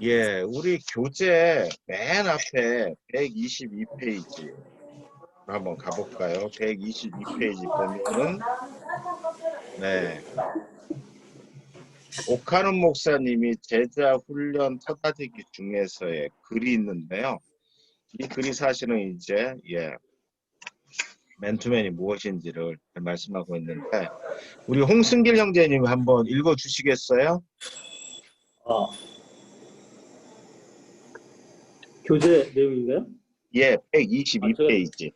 예, 우리 교재 맨 앞에 122페이지 한번 가볼까요? 122페이지 보면은, 네, 오카는 목사님이 제자 훈련 터다지기 중에서의 글이 있는데요. 이 글이 사실은 이제, 예, 맨투맨이 무엇인지를 말씀하고 있는데, 우리 홍승길 형제님 한번 읽어 주시겠어요? 아, 교재 내용인가요? 예, 아, 제가 122페이지.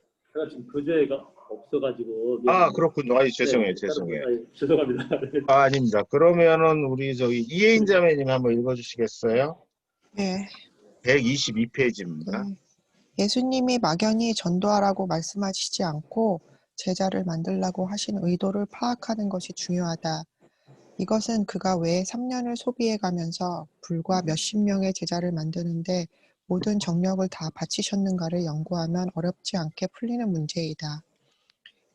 지금 교재가 없어가지고 아, 미안합니다. 그렇군요. 아이, 네, 죄송해요, 다른 죄송해요. 죄송합니다. 아, 아닙니다. 그러면은 우리 저기 이혜인 자매님 한번 읽어주시겠어요? 네, 122페이지입니다. 네. 예수님이 막연히 전도하라고 말씀하시지 않고 제자를 만들라고 하신 의도를 파악하는 것이 중요하다. 이것은 그가 왜 3년을 소비해 가면서 불과 몇십 명의 제자를 만드는데 모든 정력을 다 바치셨는가를 연구하면 어렵지 않게 풀리는 문제이다.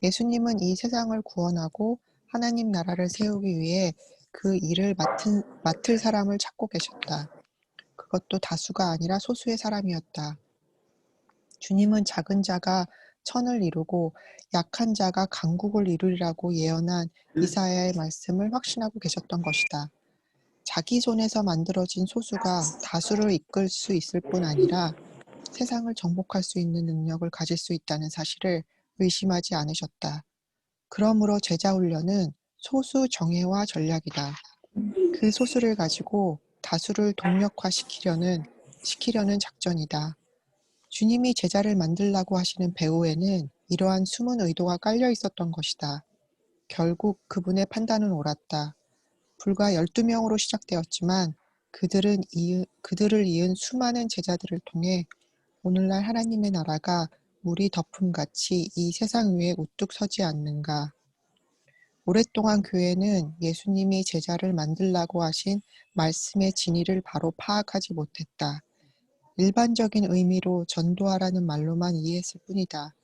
예수님은 이 세상을 구원하고 하나님 나라를 세우기 위해 그 일을 맡을 사람을 찾고 계셨다. 그것도 다수가 아니라 소수의 사람이었다. 주님은 작은 자가 천을 이루고 약한 자가 강국을 이루리라고 예언한 이사야의 말씀을 확신하고 계셨던 것이다. 자기 손에서 만들어진 소수가 다수를 이끌 수 있을 뿐 아니라 세상을 정복할 수 있는 능력을 가질 수 있다는 사실을 의심하지 않으셨다. 그러므로 제자 훈련은 소수 정예와 전략이다. 그 소수를 가지고 다수를 동력화시키려는 작전이다. 주님이 제자를 만들라고 하시는 배후에는 이러한 숨은 의도가 깔려 있었던 것이다. 결국 그분의 판단은 옳았다. 불과 12명으로 시작되었지만 그들을 이은 수많은 제자들을 통해 오늘날 하나님의 나라가 물이 덮음같이 이 세상 위에 우뚝 서지 않는가. 오랫동안 교회는 예수님이 제자를 만들라고 하신 말씀의 진위를 바로 파악하지 못했다. 일반적인 의미로 전도하라는 말로만 이해했을 뿐이다.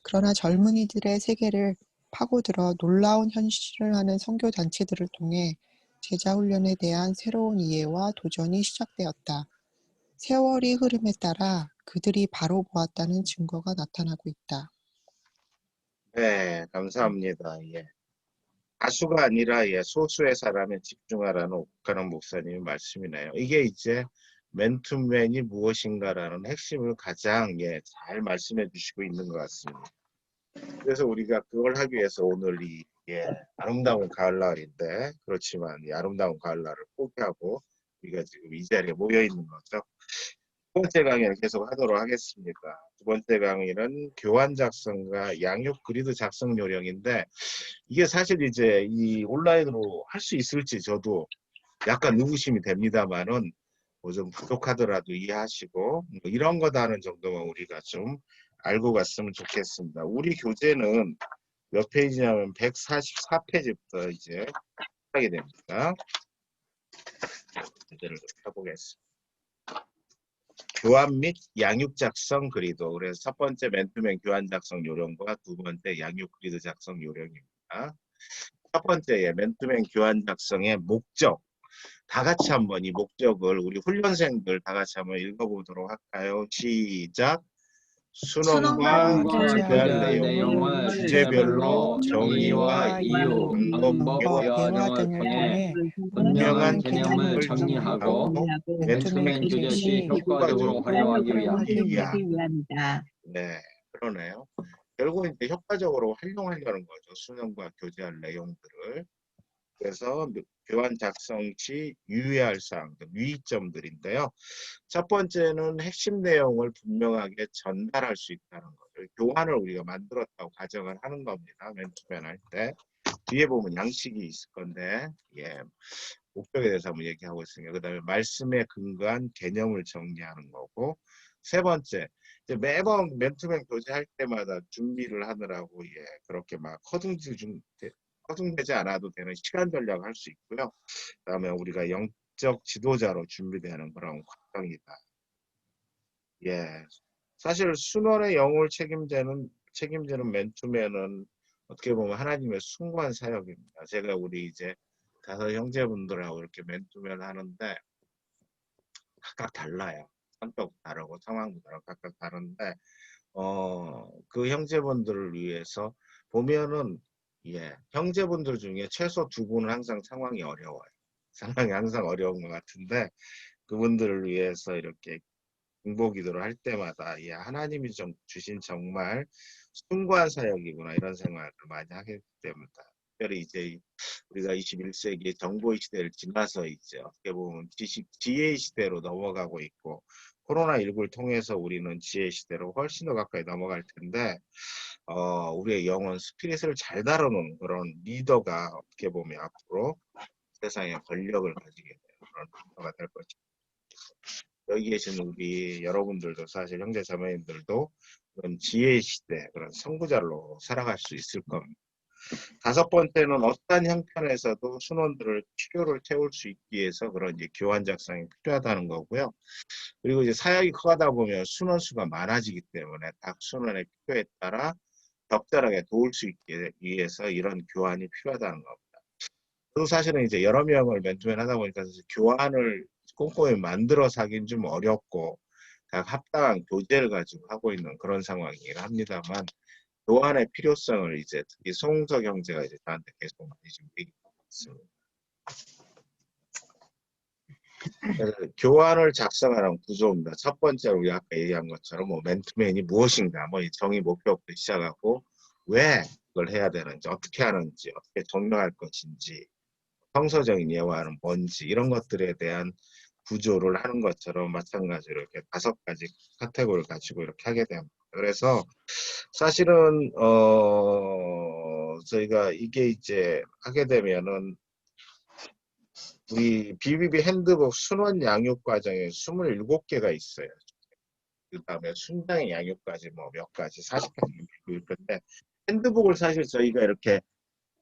그러나 젊은이들의 세계를 파고들어 놀라운 현실을 하는 선교단체들을 통해 제자훈련에 대한 새로운 이해와 도전이 시작되었다. 세월이 흐름에 따라 그들이 바로 보았다는 증거가 나타나고 있다. 네, 감사합니다. 예. 다수가 아니라 예, 소수의 사람에 집중하라는 옥하는 목사님의 말씀이네요. 이게 이제 맨투맨이 무엇인가라는 핵심을 가장 예, 잘 말씀해 주시고 있는 것 같습니다. 그래서 우리가 그걸 하기 위해서 오늘 이 예, 아름다운 가을날인데 그렇지만 이 아름다운 가을날을 포기하고 우리가 지금 이 자리에 모여 있는 거죠. 두 번째 강의를 계속 하도록 하겠습니다. 두 번째 강의는 교환 작성과 양육 그리드 작성 요령인데 이게 사실 이제 이 온라인으로 할 수 있을지 저도 약간 의구심이 됩니다만은 뭐 좀 부족하더라도 이해하시고 뭐 이런 거다 하는 정도만 우리가 좀 알고 갔으면 좋겠습니다. 우리 교재는 몇 페이지냐면 144페이지부터 이제 하게 됩니다. 교재를 좀 펴보겠습니다. 교환 및 양육 작성 그리드. 그래서 첫 번째 맨투맨 교환 작성 요령과 두 번째 양육 그리드 작성 요령입니다. 첫 번째 맨투맨 교환 작성의 목적. 다 같이 한번 이 목적을 우리 훈련생들 다 같이 한번 읽어보도록 할까요? 시작. 순원과 교제할 내용을 주제별로 정의와 이유, 방법, 대화 등을 통해 분명한 개념을 개념을 정리하고 정리하고 맨투맨 맨투맨 교재 교재 시 시 효과적으로 활용하기 위한. 위함이다. 네, 그러네요. 결국 이제 효과적으로 활용하려는 거죠. 수능과 교제할 내용들을. 그래서 교환 작성 시 유의할 사항, 유의점들인데요. 첫 번째는 핵심 내용을 분명하게 전달할 수 있다는 거죠. 교환을 우리가 만들었다고 가정을 하는 겁니다. 맨투맨 할 때. 뒤에 보면 양식이 있을 건데, 예, 목적에 대해서 한번 얘기하고 있으니까. 그 다음에 말씀에 근거한 개념을 정리하는 거고, 세 번째, 이제 매번 맨투맨 교재할 때마다 준비를 하느라고, 예, 그렇게 막 허둥대지 않아도 되는 시간 전략을 할 수 있고요. 그 다음에 우리가 영적 지도자로 준비되는 그런 과정이다. 예. 사실 순원의 영을 책임지는 맨투맨은 어떻게 보면 하나님의 숭고한 사역입니다. 제가 우리 이제 다섯 형제분들하고 이렇게 맨투맨 하는데 각각 달라요. 성격도 다르고 상황도 다르고 각각 다른데 그 형제분들을 위해서 보면은 형제분들 중에 최소 두 분은 항상 상황이 어려워요. 상황이 항상 어려운 것 같은데 그분들을 위해서 이렇게 중보기도를 할 때마다 하나님이 주신 정말 숭고한 사역이구나 이런 생각을 많이 하게 됩니다. 특별히 이제 우리가 21세기 정보의 시대를 지나서 이제 어떻게 보면 지혜의 시대로 넘어가고 있고 코로나19를 통해서 우리는 지혜의 시대로 훨씬 더 가까이 넘어갈 텐데 우리의 영혼 스피릿을 잘 다루는 그런 리더가 어떻게 보면 앞으로 세상에 권력을 가지게 되는 그런 리더가 될 것입니다. 여기 계신 우리 여러분들도 사실 형제 자매님들도 그런 지혜의 시대, 그런 선구자로 살아갈 수 있을 겁니다. 다섯 번째는 어떠한 형편에서도 순원들을 필요를 채울 수 있기 위해서 그런 이제 교환 작성이 필요하다는 거고요. 그리고 이제 사역이 커가다 보면 순원 수가 많아지기 때문에 각 순원의 필요에 따라 적절하게 도울 수 있기 위해서 이런 교환이 필요하다는 겁니다. 저도 사실은 이제 여러 명을 맨투맨 하다 보니까 사실 교환을 꼼꼼히 만들어서 하긴 좀 어렵고 각 합당한 교재를 가지고 하고 있는 그런 상황이긴 합니다만 교환의 필요성을 이제 특히 송석 형제가 이제 저한테 계속 많이 좀 얘기하고 있습니다. 그래서 교환을 작성하는 구조입니다. 첫 번째로 우리 아까 얘기한 것처럼 뭐 맨투맨이 무엇인가, 뭐 정의 목표부터 시작하고 왜 그걸 해야 되는지, 어떻게 하는지, 어떻게 적용할 것인지, 성서적인 예화는 뭔지 이런 것들에 대한 구조를 하는 것처럼 마찬가지로 이렇게 5가지 카테고리를 가지고 이렇게 하게 됩니다. 그래서 사실은 저희가 이게 이제 하게 되면은 우리 BBB 핸드북 순원 양육 과정에 27개가 있어요. 그 다음에 순장 양육까지 뭐 몇 가지 40가지 있을 건데 핸드북을 사실 저희가 이렇게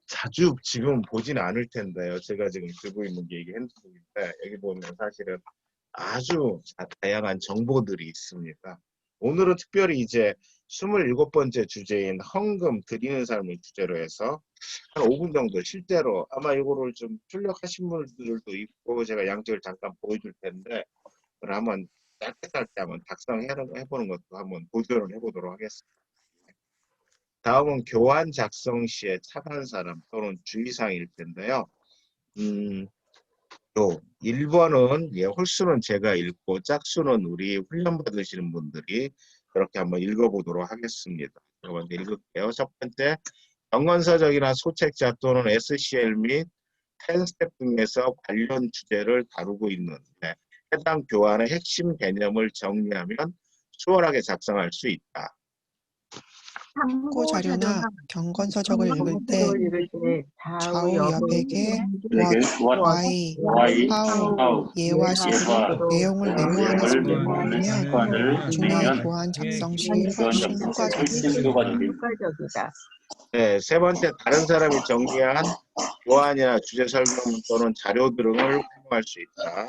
자주 지금 보지는 않을 텐데요. 제가 지금 들고 있는 게 이게 핸드북인데 여기 보면 사실은 아주 다양한 정보들이 있습니다. 오늘은 특별히 이제 27번째 주제인 헌금 드리는 삶을 주제로 해서 한 5분 정도 실제로 아마 이거를 좀 출력하신 분들도 있고 제가 양쪽을 잠깐 보여줄 텐데 그걸 한번 짧게 한번 작성해보는 것도 한번 도전을 해보도록 하겠습니다. 다음은 교환 작성 시에 착한 사람 또는 주의사항일 텐데요. 1번은 홀수는 제가 읽고 짝수는 우리 훈련 받으시는 분들이 그렇게 한번 읽어보도록 하겠습니다. 먼저 읽을게요. 첫 번째, 정건서적이나 소책자 또는 SCL 및 10스텝 등에서 관련 주제를 다루고 있는 해당 교환의 핵심 개념을 정리하면 수월하게 작성할 수 있다. 참고 자료나 경건서적을 읽을 때 좌우 여백의 what, why, how, 예화식으로 내용을 메모하는 습관을 들이면 나중에 교환 작성 시 훨씬 효과적이다. 네, 세 번째, 다른 사람이 정리한 교환이나 주제 설명 또는 자료 등을 활용할 수 있다.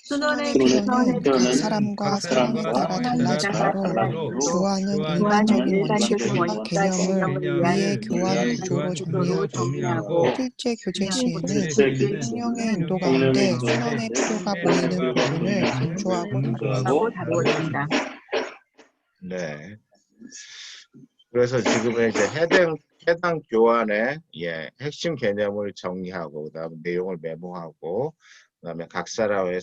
순원의 필요는 각 사람과 상황에 따라 달라지므로 교환은 일반적인 원칙과 개념을 위의 교환 구조로 정리하고 실제 교재 시에는 성령의 인도 가운데 순원의 필요가 보이는 부분을 강조하고 다루어진다. 네. 그래서 지금은 이제 해당 교환의 핵심 개념을 정리하고 그다음에 내용을 메모하고 그다음에 각 사람의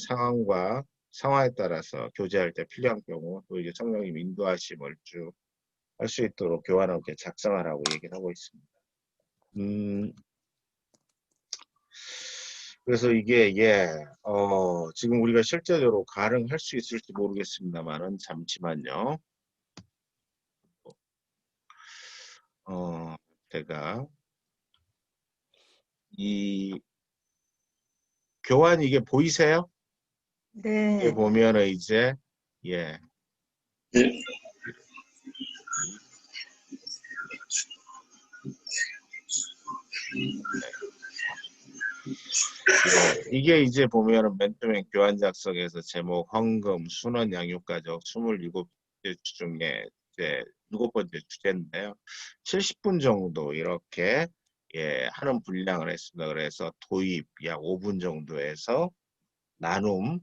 상황에 따라서 교제할 때 필요한 경우 또 이제 성령님 인도하심을 쭉 할 수 있도록 교환을 이렇게 작성하라고 얘기를 하고 있습니다. 그래서 이게 지금 우리가 실제적으로 가능할 수 있을지 모르겠습니다만은 잠시만요. 제가 이 교환 이게 보이세요? 네. 여기 보면은 이제 이게 이제 보면은 맨투맨 교환 작성에서 제목 헌금 순원 양육가족 27개 중에 이제 7번째 주제인데요. 70분 정도 이렇게 하는 분량을 했습니다. 그래서 도입 약 5분 정도에서 나눔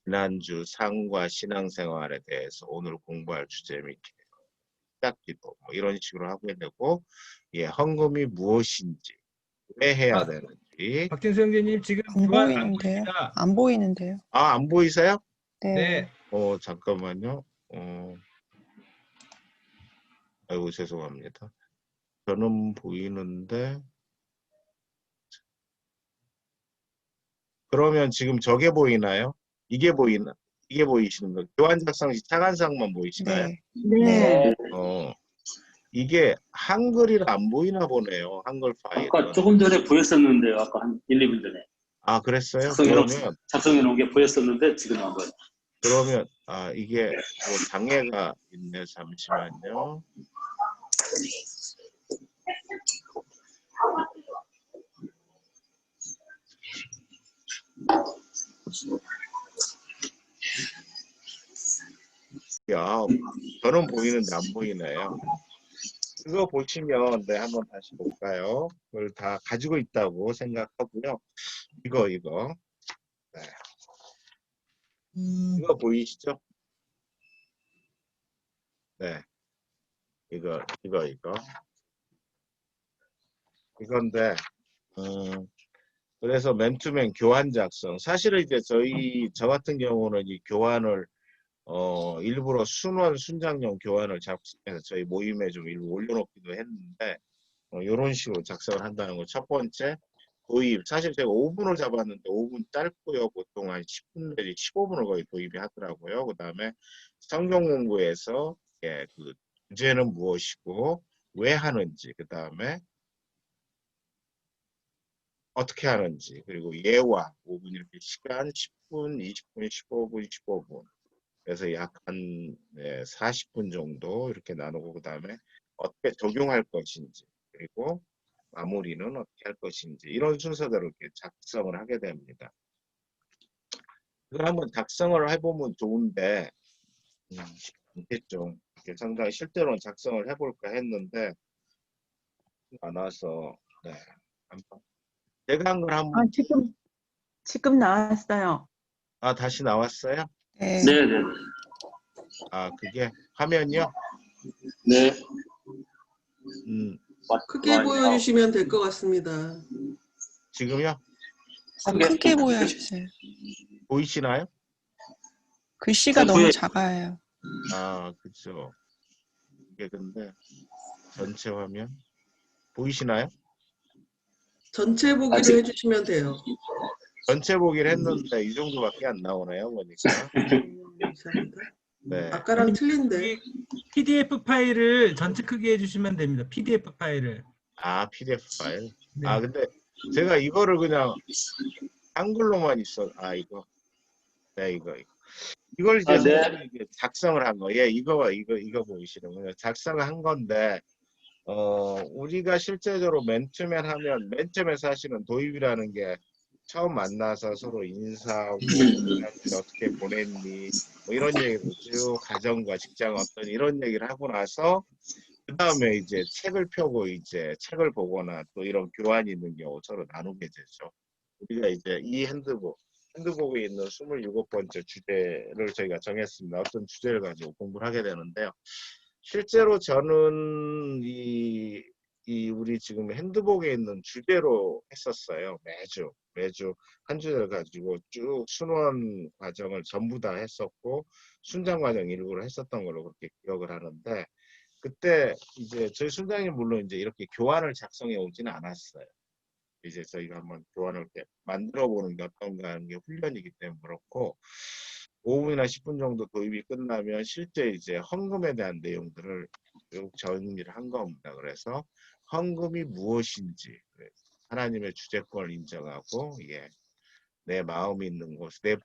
지난주 삶과 신앙생활에 대해서 오늘 공부할 주제 및 시작기도 뭐 이런 식으로 하게 되고, 예, 헌금이 무엇인지, 왜 해야 되는지. 박진수 형제님 지금 안 교환 안 보이는데요. 보입니다. 안 보이는데요. 아, 안 보이세요? 네. 네. 잠깐만요. 아이고, 죄송합니다. 저는 보이는데, 그러면 지금 저게 보이나요? 이게 보이시는 거. 교환 작성 시 차관상만 보이시나요? 네. 네. 이게 한글이라 안 보이나 보네요. 한글 파일은. 아까 조금 전에 보였었는데요. 아까 한 1, 2분 전에. 아, 그랬어요? 작성해 놓은 게 보였었는데 지금 안 보여요. 그러면 이게 뭐 장애가 있네. 잠시만요. 야, 저는 보이는데 안 보이네요. 그거 보시면, 네, 한번 다시 볼까요? 그걸 다 가지고 있다고 생각하고요. 이거. 네. 이거 보이시죠? 네. 이거. 이건데, 그래서 맨투맨 교환 작성. 사실은 이제 저 같은 경우는 이 교환을, 일부러 순장용 교환을 작성해서 저희 모임에 좀 일부 올려놓기도 했는데, 이런 식으로 작성을 한다는 거. 첫 번째, 도입. 사실 제가 5분을 잡았는데 5분 짧고요. 보통 한 10분 내지 15분을 거의 도입이 하더라고요. 그 다음에 성경 공부에서 그 주제는 무엇이고 왜 하는지, 그 다음에 어떻게 하는지, 그리고 예와 5분 이렇게 시간 10분, 20분, 15분, 15분. 그래서 약 한 40분 정도 이렇게 나누고 그 다음에 어떻게 적용할 것인지, 그리고 마무리는 어떻게 할 것인지, 이런 순서대로 이렇게 작성을 하게 됩니다. 이걸 한번 작성을 해보면 좋은데 않겠죠. 상당히 실제로는 작성을 해볼까 했는데 안 와서, 네, 한번 제가 한 걸 한번. 지금 나왔어요. 다시 나왔어요? 네. 네네. 그게 화면이요? 네. 크게 보여주시면 될 것 같습니다. 지금요? 크게 보여주세요. 보이시나요? 글씨가 네, 너무 보여요. 작아요. 그쵸. 이게 근데 전체 화면 보이시나요? 전체 보기로 해주시면 돼요. 전체 보기를 했는데 이 정도밖에 안 나오네요, 보니까. 이상한가? 네. 아까랑 틀린데. PDF 파일을 전체 크게 해주시면 됩니다. PDF 파일을. PDF 파일. 네. 근데 제가 이거를 그냥 한글로만 이거. 네, 이거. 이걸 이제 네. 사실 이게 작성을 한 거. 예, 이거 보이시는군요. 작성을 한 건데, 우리가 실제적으로 맨투맨 하면, 맨 처음에 사실은 도입이라는 게 처음 만나서 서로 인사하고, 어떻게 보냈니, 뭐 이런 얘기를 쭉, 가정과 직장 어떤 이런 얘기를 하고 나서, 그 다음에 이제 책을 펴고 이제 책을 보거나 또 이런 교환이 있는 경우 서로 나누게 되죠. 우리가 이제 이 핸드북에 있는 27번째 주제를 저희가 정했습니다. 어떤 주제를 가지고 공부를 하게 되는데요. 실제로 저는 우리 지금 핸드북에 있는 주제로 했었어요. 매주 한 주제를 가지고 쭉 순원 과정을 전부 다 했었고, 순장 과정 일부를 했었던 걸로 그렇게 기억을 하는데, 그때 이제 저희 순장님 물론 이제 이렇게 교환을 작성해 오지는 않았어요. 이제 저희가 한번 교환을 이렇게 만들어 보는 게 어떤가 하는 게 훈련이기 때문에 그렇고, 5분이나 10분 정도 도입이 끝나면 실제 이제 헌금에 대한 내용들을 쭉 정리를 한 겁니다. 그래서 헌금이 무엇인지, 하나님의 주재권을 인정하고, 내 마음이 있는 곳, 내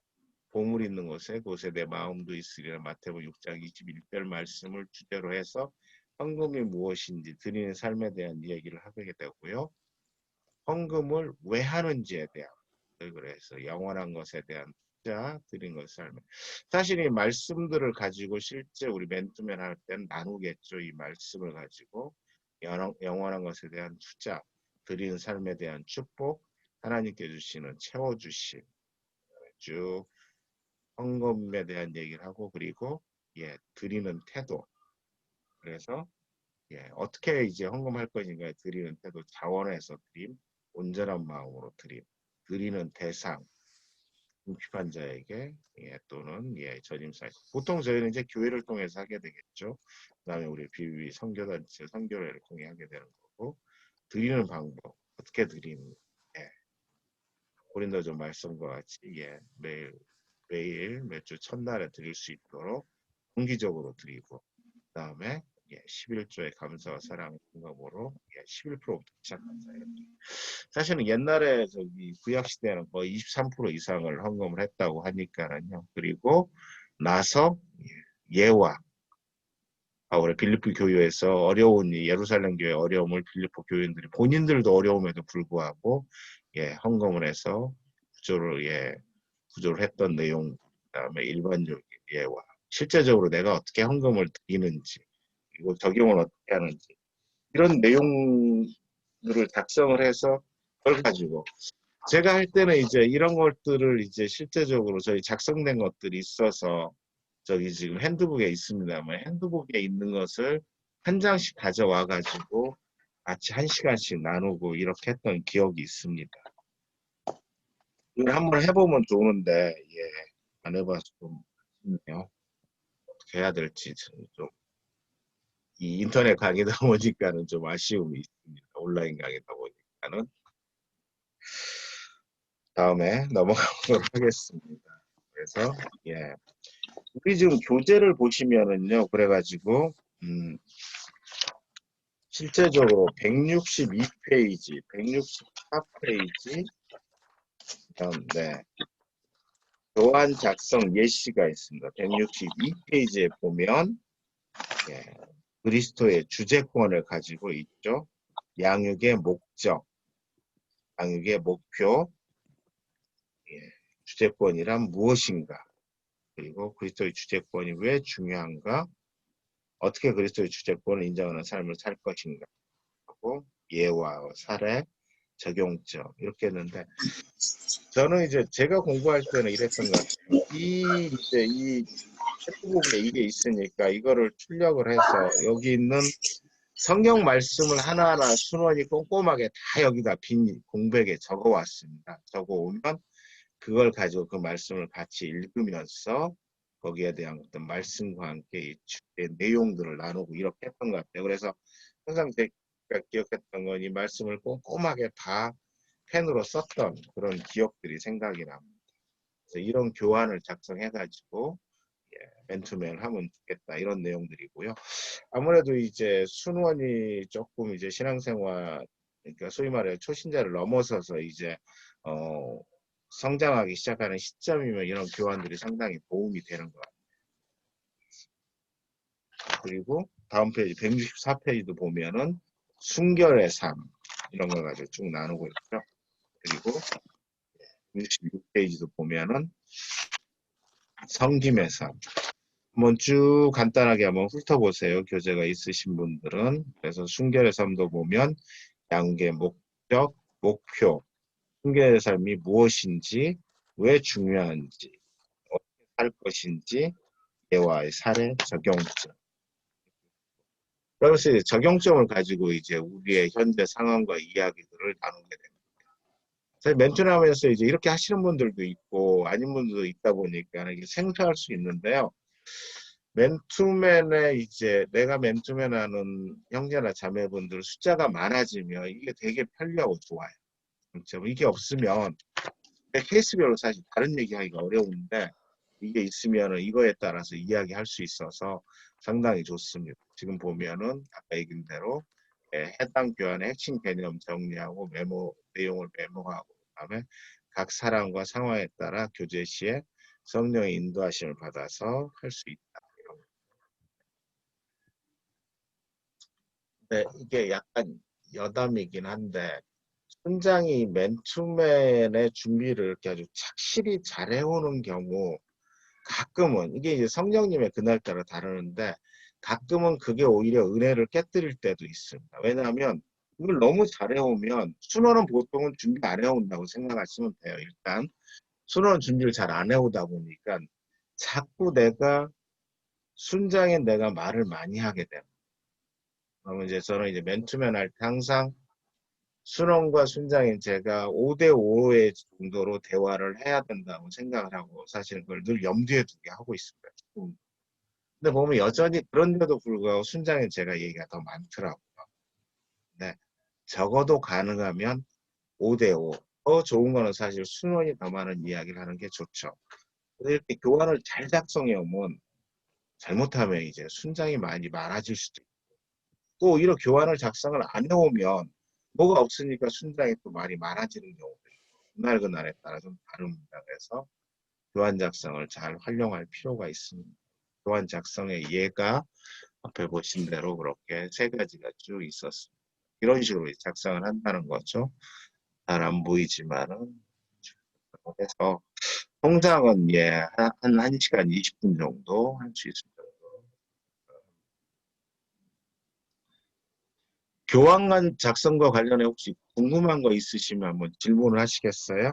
보물이 있는 곳에 내 마음도 있으리라, 마태복음 6장 21절 말씀을 주제로 해서 헌금이 무엇인지 드리는 삶에 대한 이야기를 하게 되고요. 헌금을 왜 하는지에 대한, 그래서 영원한 것에 대한 투자, 드린 것의 삶에. 사실 이 말씀들을 가지고 실제 우리 맨투맨 할 때는 나누겠죠. 이 말씀을 가지고 영원한 것에 대한 투자, 드리는 삶에 대한 축복, 하나님께 주시는 채워주심, 쭉 헌금에 대한 얘기를 하고 그리고 드리는 태도. 그래서 어떻게 이제 헌금할 것인가에 드리는 태도, 자원해서 드림, 온전한 마음으로 드림, 드리는 대상, 궁핍한 자에게 또는 전임사에 보통 저희는 이제 교회를 통해서 하게 되겠죠. 그다음에 우리 비비 선교단체 선교회를 통해 하게 되는 거고 드리는 방법 어떻게 드리는 고린도전 말씀과 같이 매일 몇 주 첫날에 드릴 수 있도록 정기적으로 드리고 그다음에 11조의 감사와 사랑의 공감으로 11%부터 시작한다. 사실은 옛날에 저기 구약 시대는 거의 23% 이상을 헌금을 했다고 하니까요. 그리고 나서 예와 우리 빌립보 교회에서 어려운 예루살렘 교회 어려움을 빌립보 교인들이 본인들도 어려움에도 불구하고 헌금을 해서 구조를 했던 내용 그다음에 일반적인 예와 실제적으로 내가 어떻게 헌금을 드리는지 그리고 적용을 어떻게 하는지 이런 내용들을 작성을 해서 그걸 가지고 제가 할 때는 이제 이런 것들을 이제 실제적으로 저희 작성된 것들이 있어서 저기 지금 핸드북에 있습니다만 핸드북에 있는 것을 한 장씩 가져와 가지고 같이 1시간씩 나누고 이렇게 했던 기억이 있습니다. 이걸 한번 해보면 좋은데 안 해봐서 좀 아쉽네요. 어떻게 해야 될지 좀 이 인터넷 강의다 보니까는 좀 아쉬움이 있습니다. 온라인 강의다 보니까는 다음에 넘어가도록 하겠습니다. 그래서 우리 지금 교재를 보시면은요. 그래가지고 실제적으로 162페이지, 164페이지 교환 작성 예시가 있습니다. 162페이지에 보면 그리스도의 주재권을 가지고 있죠. 양육의 목적, 양육의 목표, 주재권이란 무엇인가, 그리고 그리스도의 주재권이 왜 중요한가, 어떻게 그리스도의 주재권을 인정하는 삶을 살 것인가 하고 예와 사례, 적용점 이렇게 했는데 저는 이제 제가 공부할 때는 이랬던 것 같아요. 이 책북에 이게 있으니까 이거를 출력을 해서 여기 있는 성경 말씀을 하나하나 순원이 꼼꼼하게 다 여기다 빈 공백에 적어 왔습니다. 적어 오면 그걸 가지고 그 말씀을 같이 읽으면서 거기에 대한 어떤 말씀과 함께 내용들을 나누고 이렇게 했던 것 같아요. 그래서 항상 제가 기억했던 건 이 말씀을 꼼꼼하게 다 펜으로 썼던 그런 기억들이 생각이 납니다. 그래서 이런 교환을 작성해가지고 맨투맨 하면 좋겠다 이런 내용들이고요. 아무래도 이제 순원이 조금 이제 신앙생활 그러니까 소위 말해 초신자를 넘어서서 이제 성장하기 시작하는 시점이면 이런 교환들이 상당히 도움이 되는 것 같아요. 그리고 다음 페이지 164페이지도 보면은 순결의 삶 이런 걸 가지고 쭉 나누고 있죠. 그리고 166페이지도 보면은 성김의 삶 한번 쭉 간단하게 한번 훑어보세요. 교재가 있으신 분들은. 그래서 순결의 삶도 보면 양육의 목적, 목표, 순결의 삶이 무엇인지, 왜 중요한지, 어떻게 살 것인지, 예와의 사례, 적용점. 그래서 적용점을 가지고 이제 우리의 현재 상황과 이야기들을 나누게 됩니다. 사실 맨투맨하면서 이제 이렇게 하시는 분들도 있고 아닌 분들도 있다 보니까 이게 생소할 수 있는데요. 맨투맨에 이제 내가 맨투맨 하는 형제나 자매분들 숫자가 많아지면 이게 되게 편리하고 좋아요. 그렇죠? 이게 없으면 케이스별로 사실 다른 얘기하기가 어려운데 이게 있으면 이거에 따라서 이야기할 수 있어서 상당히 좋습니다. 지금 보면은 아까 얘기한 대로 해당 교환의 핵심 개념 정리하고 내용을 메모하고 그다음에 각 사람과 상황에 따라 교재 시에 성령의 인도하심을 받아서 할 수 있다. 네, 이게 약간 여담이긴 한데 순장이 맨투맨의 준비를 이렇게 아주 착실히 잘 해오는 경우 가끔은 이게 이제 성령님의 그날따라 다르는데 가끔은 그게 오히려 은혜를 깨뜨릴 때도 있습니다. 왜냐하면 이걸 너무 잘 해오면 순원은 보통은 준비 안 해온다고 생각하시면 돼요. 일단 순원 준비를 잘 안 해오다 보니까 자꾸 내가 순장인 내가 말을 많이 하게 돼요. 그러면 이제 저는 이제 맨투맨 할 때 항상 순원과 순장인 제가 5대5의 정도로 대화를 해야 된다고 생각을 하고 사실은 그걸 늘 염두에 두게 하고 있습니다. 근데 보면 여전히 그런데도 불구하고 순장인 제가 얘기가 더 많더라고요. 네, 적어도 가능하면 5대5. 더 좋은 거는 사실 순원이 더 많은 이야기를 하는 게 좋죠. 이렇게 교환을 잘 작성해 오면 잘못하면 이제 순장이 많이 많아질 수도 있고 또 오히려 교환을 작성을 안 해오면 뭐가 없으니까 순장이 또 말이 많아지는 경우도 있고 그날 그날에 따라 좀 다릅니다. 그래서 교환 작성을 잘 활용할 필요가 있습니다. 교환 작성의 예가 앞에 보신 대로 그렇게 세 가지가 쭉 있었습니다. 이런 식으로 작성을 한다는 거죠. 잘 안 보이지만은 그래서 통장은 한 1시간 20분 정도 할 수 있습니다. 교환관 작성과 관련해 혹시 궁금한 거 있으시면 한번 질문을 하시겠어요?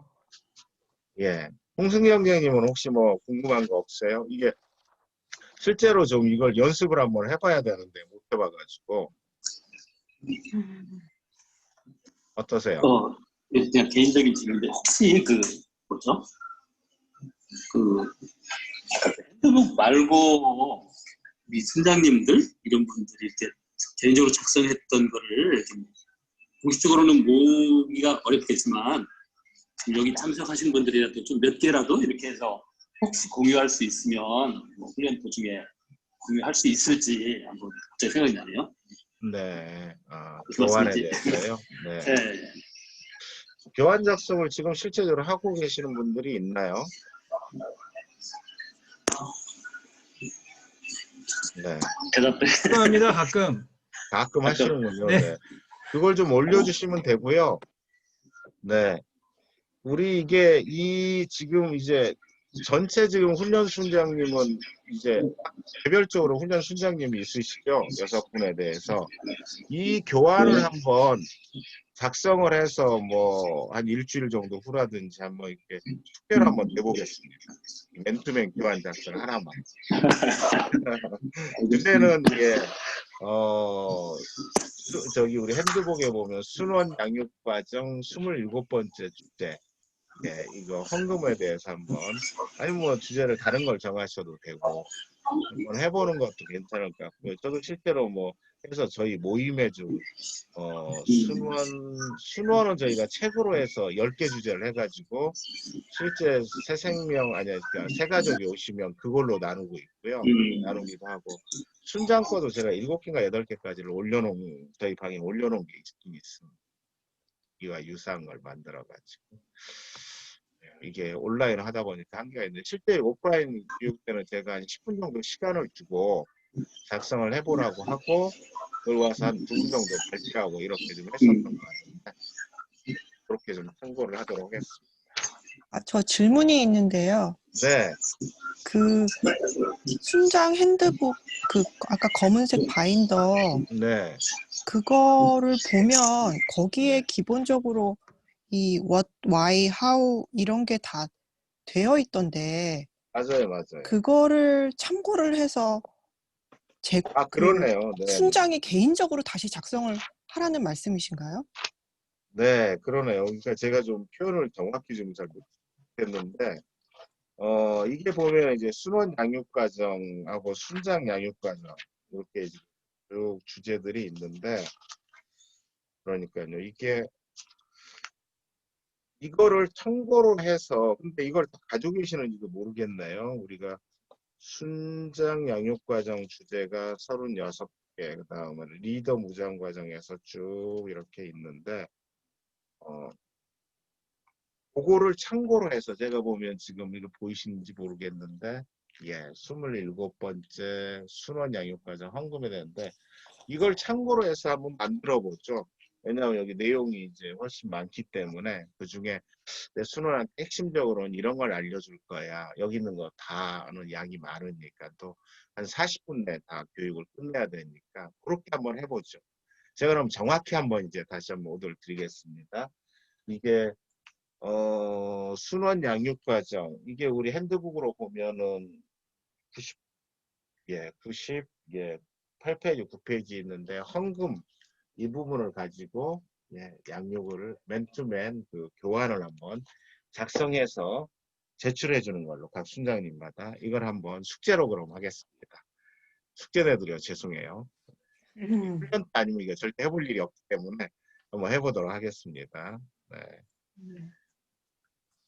예. 홍승기 형제님은 혹시 뭐 궁금한 거 없어요? 이게 실제로 좀 이걸 연습을 한번 해봐야 되는데 못 해봐가지고 어떠세요? 그냥 개인적인 질문인데 혹시 뭐죠? 핸드북 말고 우리 순장님들 이런 분들이 이렇게 개인적으로 작성했던 거를 좀 공식적으로는 모으기가 어렵겠지만 여기 참석하신 분들이라도 좀 몇 개라도 이렇게 해서 혹시 공유할 수 있으면 뭐 훈련 도중에 공유할 수 있을지 한번 갑자기 생각이 나네요. 네. 무슨 교환에 말씀인지. 대해서요? 네. 네. 교환 작성을 지금 실제적으로 하고 계시는 분들이 있나요? 네. 대답해. 필요합니다. 가끔. 가끔 하시는군요. 네. 네. 그걸 좀 올려주시면 되고요. 네. 우리 이게 지금 이제 전체 지금 훈련 순장님은 이제 개별적으로 훈련 순장님이 있으시죠? 6분에 대해서. 이 교환을 한번 작성을 해서 뭐 한 일주일 정도 후라든지 한번 이렇게 투표를 한번 해보겠습니다. 맨투맨 교환 작성 하나만. 그때는 저기 우리 핸드북에 보면 순원 양육 과정 27번째 주제. 예, 이거 헌금에 대해서 한번 아니 뭐 주제를 다른 걸 정하셔도 되고 한번 해보는 것도 괜찮을 것 같고요. 저도 실제로 뭐 해서 저희 모임에 좀 순원은 저희가 책으로 해서 10개 주제를 해가지고 실제 새 생명 그러니까 새 가족이 오시면 그걸로 나누고 있고요. 나누기도 하고 순장 거도 제가 7개인가 8개까지를 저희 방에 올려놓은 게 있긴 있습니다. 이와 유사한 걸 만들어가지고 이게 온라인 하다 보니까 한계가 있는데 실제 오프라인 교육 때는 제가 한 10분 정도 시간을 주고 작성을 해보라고 하고 그걸 와서 한 2분 정도 발표하고 이렇게 좀 했었던 것 같은데 그렇게 좀 참고를 하도록 하겠습니다. 저 질문이 있는데요. 네. 그 순장 핸드북 아까 검은색 바인더 네. 그거를 보면 거기에 기본적으로 이 what, why, how 이런 게 다 되어 있던데 맞아요. 그거를 참고를 해서 그러네요. 네. 순장이 개인적으로 다시 작성을 하라는 말씀이신가요? 네, 그러네요. 그러니까 제가 좀 표현을 정확히 좀 잘 못했는데 이게 보면 이제 순원 양육 과정하고 순장 양육 과정 이렇게 쭉 주제들이 있는데 그러니까요. 이거를 참고로 해서 근데 이걸 다 가지고 계시는지도 모르겠네요. 우리가 순장 양육 과정 주제가 36개, 그다음에 리더 무장 과정에서 쭉 이렇게 있는데 그거를 참고로 해서 제가 보면 지금 이거 보이시는지 모르겠는데 27번째 순원 양육 과정 헌금이 되는데 이걸 참고로 해서 한번 만들어 보죠. 왜냐하면 여기 내용이 이제 훨씬 많기 때문에 그 중에 내 순원한테 핵심적으로는 이런 걸 알려줄 거야. 여기 있는 거 다는 양이 많으니까 또 한 40분 내에 다 교육을 끝내야 되니까 그렇게 한번 해보죠. 제가 그럼 정확히 한번 이제 다시 한번 오도를 드리겠습니다. 이게 순원 양육 과정 이게 우리 핸드북으로 보면은 98페이지, 9페이지 있는데 헌금 이 부분을 가지고 양육을 맨투맨 그 교환을 한번 작성해서 제출해 주는 걸로 각 순장님마다 이걸 한번 숙제로 그럼 하겠습니다. 숙제 내드려 죄송해요. 훈련 아니면 이거 절대 해볼 일이 없기 때문에 한번 해보도록 하겠습니다. 네.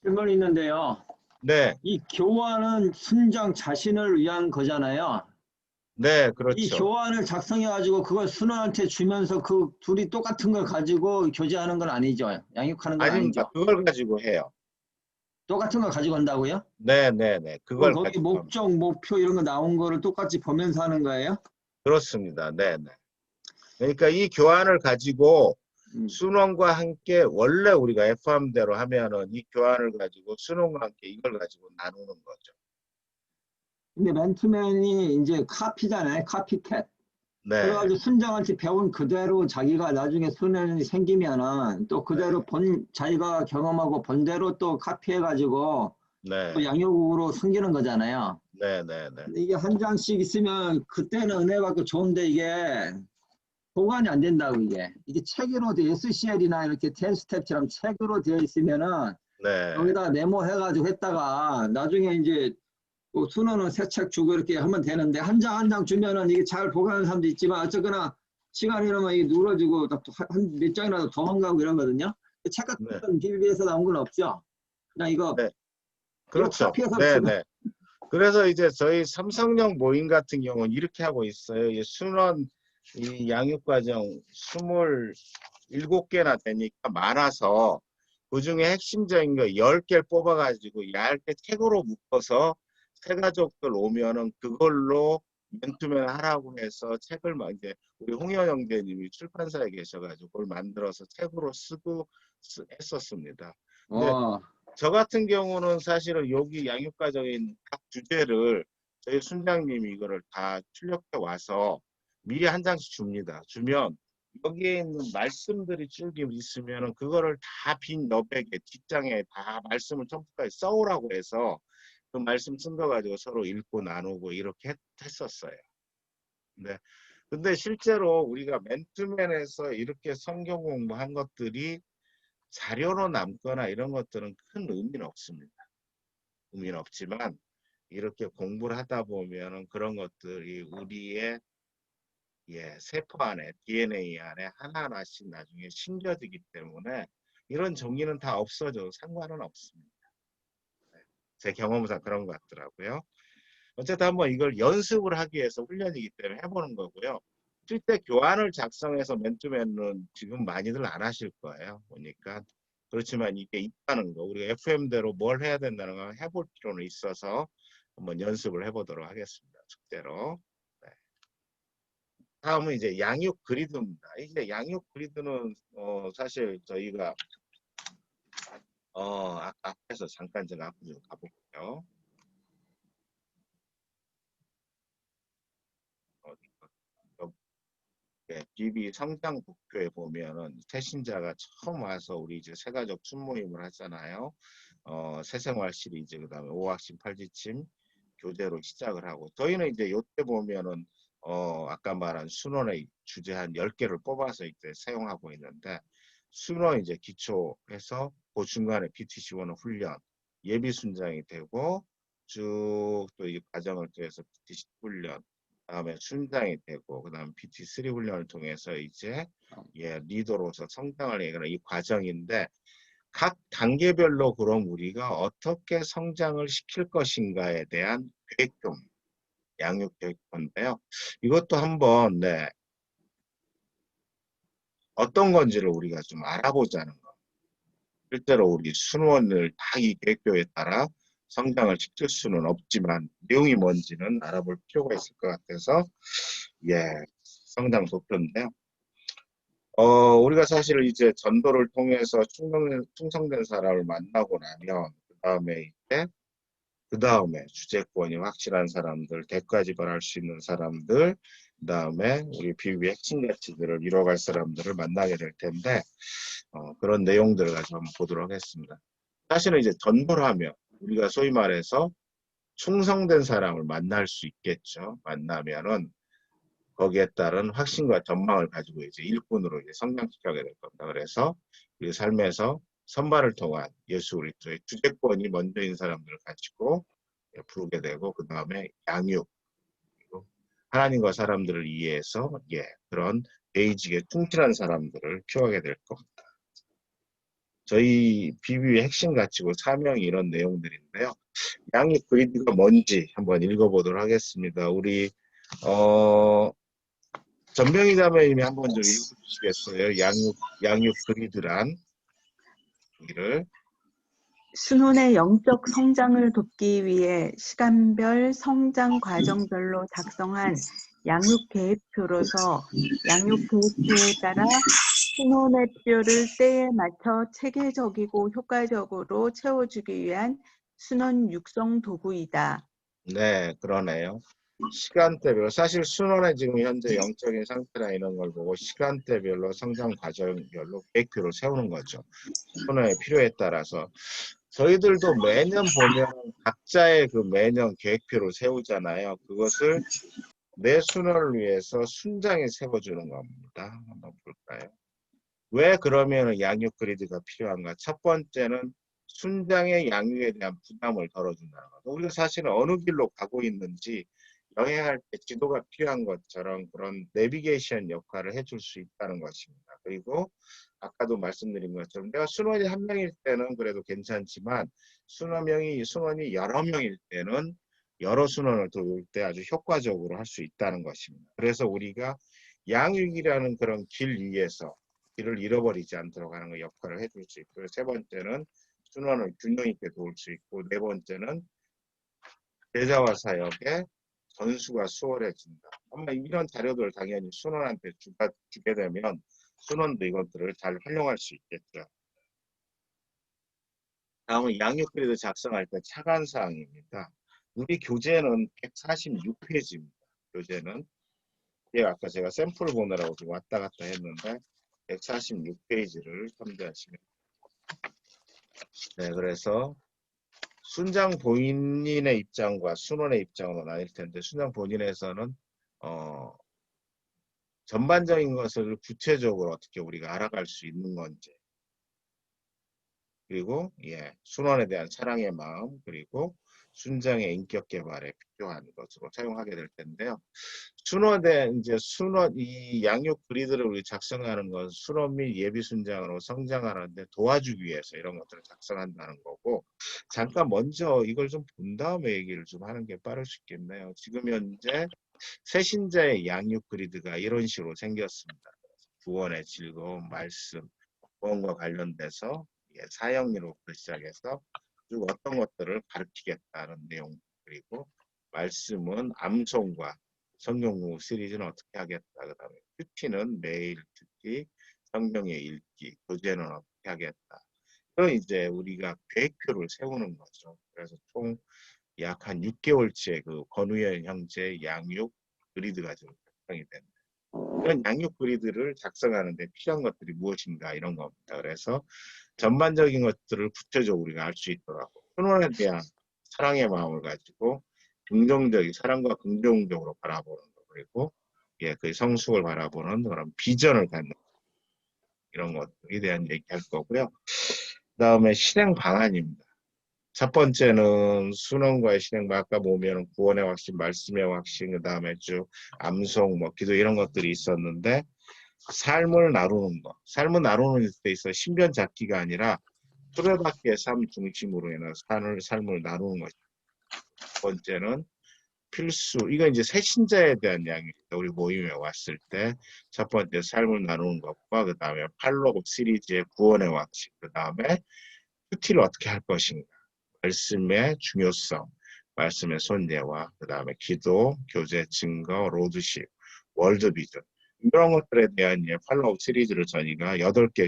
질문 있는데요. 네, 이 교환은 순장 자신을 위한 거잖아요. 네, 이 그렇죠. 교환을 작성해가지고 그걸 순원한테 주면서 그 둘이 똑같은 걸 가지고 교제하는 건 아니죠. 양육하는 건 아닙니다. 아니죠. 그걸 가지고 해요. 똑같은 걸 가지고 온다고요? 네, 네, 네. 그걸 거기 가지고 합니다. 목적, 목표 이런 거 나온 거를 똑같이 보면서 하는 거예요? 그렇습니다. 네, 네. 그러니까 이 교환을 가지고 순원과 함께 원래 우리가 F함대로 하면은 이 교환을 가지고 순원과 함께 이걸 가지고 나누는 거죠. 근데 맨투맨이 이제 카피잖아요. 카피캣. 네, 그래가지고 순장한테 배운 그대로 자기가 나중에 순원이 생기면은 또 그대로 자기가 경험하고 본대로 또 카피해가지고 네, 또 양육으로 섬기는 거잖아요. 네, 네, 네. 근데 이게 한 장씩 있으면 그때는 은혜 받고 좋은데 이게 보관이 안 된다고 이게 책으로 돼 SCL이나 이렇게 10스텝처럼 책으로 되어 있으면은 네, 여기다 메모해가지고 했다가 나중에 이제 또 순원은 새 책 주고 이렇게 하면 되는데 한 장 한 장 주면은 이게 잘 보관하는 사람도 있지만 어쨌거나 시간이 이러면 이게 누러지고 한 몇 장이라도 도망가고 이러거든요. 책 같은 네. 건 비비에서 나온 건 없죠. 그냥 이거 네. 그렇죠. 카피해서 네, 쓰면 네. 그래서 이제 저희 삼성역 모임 같은 경우는 이렇게 하고 있어요. 이 순원 이 양육과정 27개나 되니까 많아서 그 중에 핵심적인 거 10개를 뽑아가지고 얇게 책으로 묶어서 세 가족들 오면은 그걸로 맨투맨 하라고 해서 책을 막 이제 우리 홍현 형제님이 출판사에 계셔가지고 그걸 만들어서 책으로 쓰고 했었습니다. 근데 저 같은 경우는 사실은 여기 양육과정인 각 주제를 저희 순장님이 이거를 다 출력해 와서 미리 한 장씩 줍니다. 주면 여기에 있는 말씀들이 쭉 있으면 그거를 다 빈 여백에 뒷장에 다 말씀을 전부까지 써오라고 해서 그 말씀 쓴 거 가지고 서로 읽고 나누고 이렇게 했었어요. 네. 근데 실제로 우리가 맨투맨에서 이렇게 성경 공부한 것들이 자료로 남거나 이런 것들은 큰 의미는 없습니다. 의미는 없지만 이렇게 공부를 하다 보면은 그런 것들이 우리의 세포 안에 DNA 안에 하나하나씩 나중에 심겨지기 때문에 이런 종이는 다 없어져도 상관은 없습니다. 제 경험상 그런 것 같더라고요. 어쨌든 한번 이걸 연습을 하기 위해서 훈련이기 때문에 해보는 거고요. 실제 교환을 작성해서 맨투맨은 지금 많이들 안 하실 거예요. 보니까. 그렇지만 이게 있다는 거, 우리가 FM대로 뭘 해야 된다는 걸 해볼 필요는 있어서 한번 연습을 해보도록 하겠습니다. 숙제로. 네. 다음은 이제 양육 그리드입니다. 이제 양육 그리드는 사실 저희가 앞에서 잠깐 제가 앞으로 가볼게요. BB 성장 목표에 보면은 새신자가 처음 와서 우리 이제 새가족 순모임을 하잖아요. 새생활 시리즈 그다음에 5학심 8지침 교재로 시작을 하고 저희는 이제 요때 보면은 아까 말한 순원의 주제 한 10개를 뽑아서 이제 사용하고 있는데 순원 이제 기초해서 그 중간에 BTC1 훈련 예비 순장이 되고 쭉 또 이 과정을 통해서 BTC 훈련 다음에 순장이 되고 그다음 PT3 훈련을 통해서 이제 리더로서 성장을 얘기하는 이 과정인데 각 단계별로 그럼 우리가 어떻게 성장을 시킬 것인가에 대한 계획 양육 계획인데요. 이것도 한번 어떤 건지를 우리가 좀 알아보자는 거. 실제로 우리 순원을 다 이 계획표에 따라 성장을 시킬 수는 없지만 내용이 뭔지는 알아볼 필요가 있을 것 같아서 성장 도표인데요. 우리가 사실 이제 전도를 통해서 충성된 사람을 만나고 나면 그 다음에 주재권이 확실한 사람들, 대가 지불할 수 있는 사람들, 그 다음에 우리 비비 핵심 가치들을 이뤄갈 사람들을 만나게 될 텐데 그런 내용들을 가지고 한번 보도록 하겠습니다. 사실은 이제 전도를 하면 우리가 소위 말해서 충성된 사람을 만날 수 있겠죠. 만나면은 거기에 따른 확신과 전망을 가지고 이제 일꾼으로 이제 성장시켜야 될 겁니다. 그래서 우리 삶에서 선발을 통한 예수 그리스도의 주재권이 먼저인 사람들을 가지고 부르게 되고 그 다음에 양육 그리고 하나님과 사람들을 이해해서 그런 베이직에 충실한 사람들을 키워가게 될 겁니다. 저희 비비의 핵심 가치고 사명이 이런 내용들인데요. 양육 그리드가 뭔지 한번 읽어보도록 하겠습니다. 우리 전병희 자매님이 한번 좀 읽어주시겠어요? 양육 그리드란 이를 신혼의 영적 성장을 돕기 위해 시간별 성장 과정별로 작성한 양육 계획표로서 양육 계획표에 따라 신혼의 필요를 때에 맞춰 체계적이고 효과적으로 채워주기 위한 신혼 육성 도구이다. 네, 그러네요. 시간대별로 사실 순원의 지금 현재 영적인 상태나 이런 걸 보고 시간대별로 성장 과정별로 계획표를 세우는 거죠. 순원의 필요에 따라서 저희들도 매년 보면 각자의 그 매년 계획표를 세우잖아요. 그것을 내 순원을 위해서 순장이 세워주는 겁니다. 한번 볼까요? 왜 그러면 양육 그리드가 필요한가? 첫 번째는 순장의 양육에 대한 부담을 덜어준다는 것. 우리가 사실은 어느 길로 가고 있는지 여행할 때 지도가 필요한 것처럼 그런 내비게이션 역할을 해줄 수 있다는 것입니다. 그리고 아까도 말씀드린 것처럼 내가 순원이 한 명일 때는 그래도 괜찮지만 순원이 여러 명일 때는 여러 순원을 돌릴 때 아주 효과적으로 할 수 있다는 것입니다. 그래서 우리가 양육이라는 그런 길 위에서 길을 잃어버리지 않도록 하는 역할을 해줄 수 있고, 세 번째는 순원을 균형 있게 도울 수 있고, 네 번째는 제자와 사역의 전수가 수월해진다. 아마 이런 자료들 당연히 순원한테 주게 되면 순원도 이것들을 잘 활용할 수 있겠죠. 다음은 양육 그리드 작성할 때 차관 사항입니다. 우리 교재는 146페이지입니다. 교재는 아까 제가 샘플을 보느라고 좀 왔다 갔다 했는데 146페이지를 참조하시면 네, 그래서 순장 본인의 입장과 순원의 입장으로 나뉠 텐데 순장 본인에서는 전반적인 것을 구체적으로 어떻게 우리가 알아갈 수 있는 건지 그리고 순원에 대한 사랑의 마음 그리고 순장의 인격 개발에 필요한 것으로 사용하게 될 텐데요. 이 양육 그리드를 우리 작성하는 건 순원 및 예비 순장으로 성장하는데 도와주기 위해서 이런 것들을 작성한다는 거고 잠깐 먼저 이걸 좀 본 다음에 얘기를 좀 하는 게 빠를 수 있겠네요. 지금 현재 새신자의 양육 그리드가 이런 식으로 생겼습니다. 구원의 즐거운 말씀, 구원과 관련돼서 사형리로부터 시작해서 쭉 어떤 것들을 가르치겠다는 내용 그리고 말씀은 암송과 성경 공부 시리즈는 어떻게 하겠다. 그 다음에 큐티는 매일 듣기, 성경의 읽기, 교재는 어떻게 하겠다. 그럼 이제 우리가 계획표를 세우는 거죠. 그래서 총 약 한 6개월째 그 권우현 형제 양육 그리드가 지금 작성이 됩니다. 이런 양육 그리드를 작성하는데 필요한 것들이 무엇인가 이런 겁니다. 그래서 전반적인 것들을 구체적으로 우리가 알 수 있더라고. 순원에 대한 사랑의 마음을 가지고 긍정적인 사랑과 긍정적으로 바라보는 거 그리고 그 성숙을 바라보는 그런 비전을 갖는 이런 것들에 대한 얘기할 거고요. 그다음에 실행 방안입니다. 첫 번째는 순원과의 실행 방안 아까 보면 구원의 확신, 말씀의 확신, 그다음에 쭉 암송, 기도 이런 것들이 있었는데 삶을 나누는 거. 삶을 나누는 데 있어 신변 잡기가 아니라 수레바퀴의 삶 중심으로 인해서 삶을 나누는 것입니다. 두 번째는 필수. 이거 이제 새신자에 대한 이야기입니다. 우리 모임에 왔을 때 첫 번째 삶을 나누는 것과 그 다음에 팔로우 시리즈의 구원의 확신, 그 다음에 큐티를 어떻게 할 것인가, 말씀의 중요성, 말씀의 손재와 그 다음에 기도, 교제, 증거, 로드십, 월드비전 이런 것들에 대한 팔로우 시리즈를 저희가 8개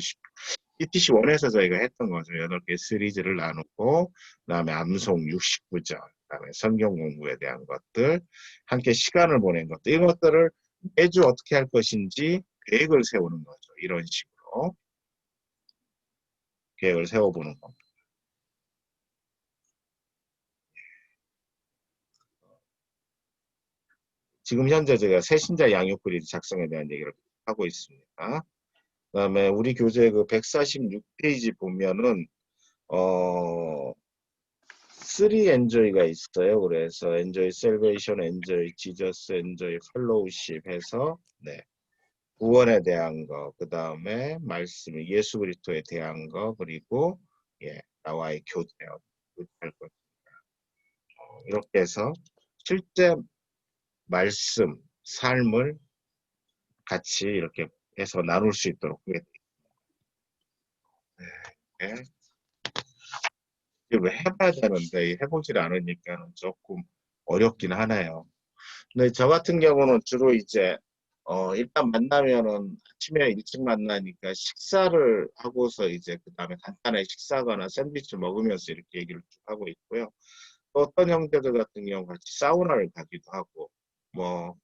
ETC1에서 저희가 했던 거죠. 8개 시리즈를 나누고 그 다음에 암송 69절 그 다음에 성경 공부에 대한 것들 함께 시간을 보낸 것들 이런 것들을 매주 어떻게 할 것인지 계획을 세우는 거죠. 이런 식으로 계획을 세워보는 겁니다. 지금 현재 제가 새신자 양육 그리드 작성에 대한 얘기를 하고 있습니다. 그다음에 우리 교재 그 146페이지 보면은 3 enjoy가 있어요. 그래서 enjoy salvation, enjoy Jesus, enjoy fellowship 해서 네. 구원에 대한 거, 그 다음에 말씀, 예수 그리스도에 대한 거, 그리고 예, 나와의 교제할 것. 이렇게 해서 실제 말씀, 삶을 같이 이렇게 해서 나눌 수 있도록 하게 네. 이걸 해봐야 되는데 해보질 않으니까 조금 어렵긴 하네요. 근데 저 같은 경우는 주로 이제 일단 만나면은 아침에 일찍 만나니까 식사를 하고서 이제 그 다음에 간단하게 식사하거나 샌드위치 먹으면서 이렇게 얘기를 쭉 하고 있고요. 또 어떤 형제들 같은 경우 같이 사우나를 가기도 하고 뭐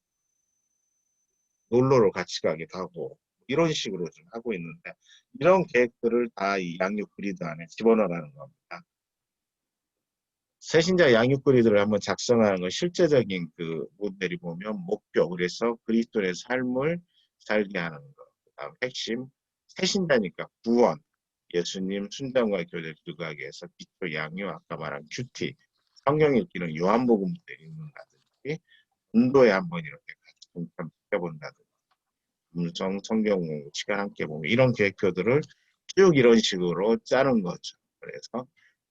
놀러를 같이 가기도 하고 이런 식으로 좀 하고 있는데 이런 계획들을 다 이 양육 그리드 안에 집어넣으라는 겁니다. 새신자 양육 그리드를 한번 작성하는 건 실제적인 그 모델이 보면 목표, 그래서 그리스도의 삶을 살게 하는 것. 그다음 핵심, 새신자니까 구원, 예수님 순장과 교제 두가게 해서 기초 양육, 아까 말한 큐티, 성경 읽기는 요한복음부터 읽는다든지 인도에 한번 이렇게 같이 동참 지켜본다든지 음성 성경 공부 시간 함께 보면 이런 계획표들을 쭉 이런 식으로 짜는 거죠. 그래서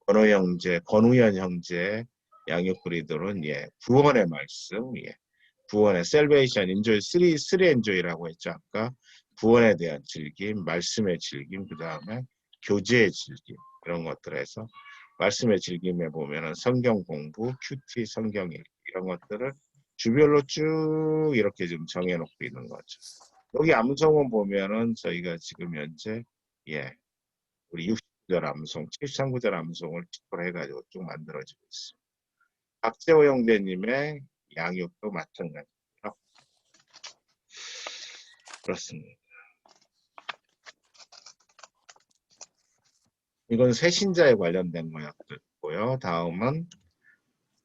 권우현 형제 양육 그리들은 예, 구원의 말씀, 예, 구원의 셀베이션 인조이 3 엔조이라고 했죠. 아까 구원에 대한 즐김, 말씀의 즐김, 그 다음에 교제의 즐김 이런 것들에서 말씀의 즐김에 보면은 성경 공부, 큐티, 성경 읽기 이런 것들을 주별로 쭉 이렇게 좀 정해놓고 있는 거죠. 여기 암송은 보면은 저희가 지금 현재 예, 우리 60구절 암송, 73구절 암송을 기초로 해가지고 쭉 만들어지고 있습니다. 박재호 형제님의 양육도 마찬가지고요. 그렇습니다. 이건 새신자에 관련된 모양들이고요. 다음은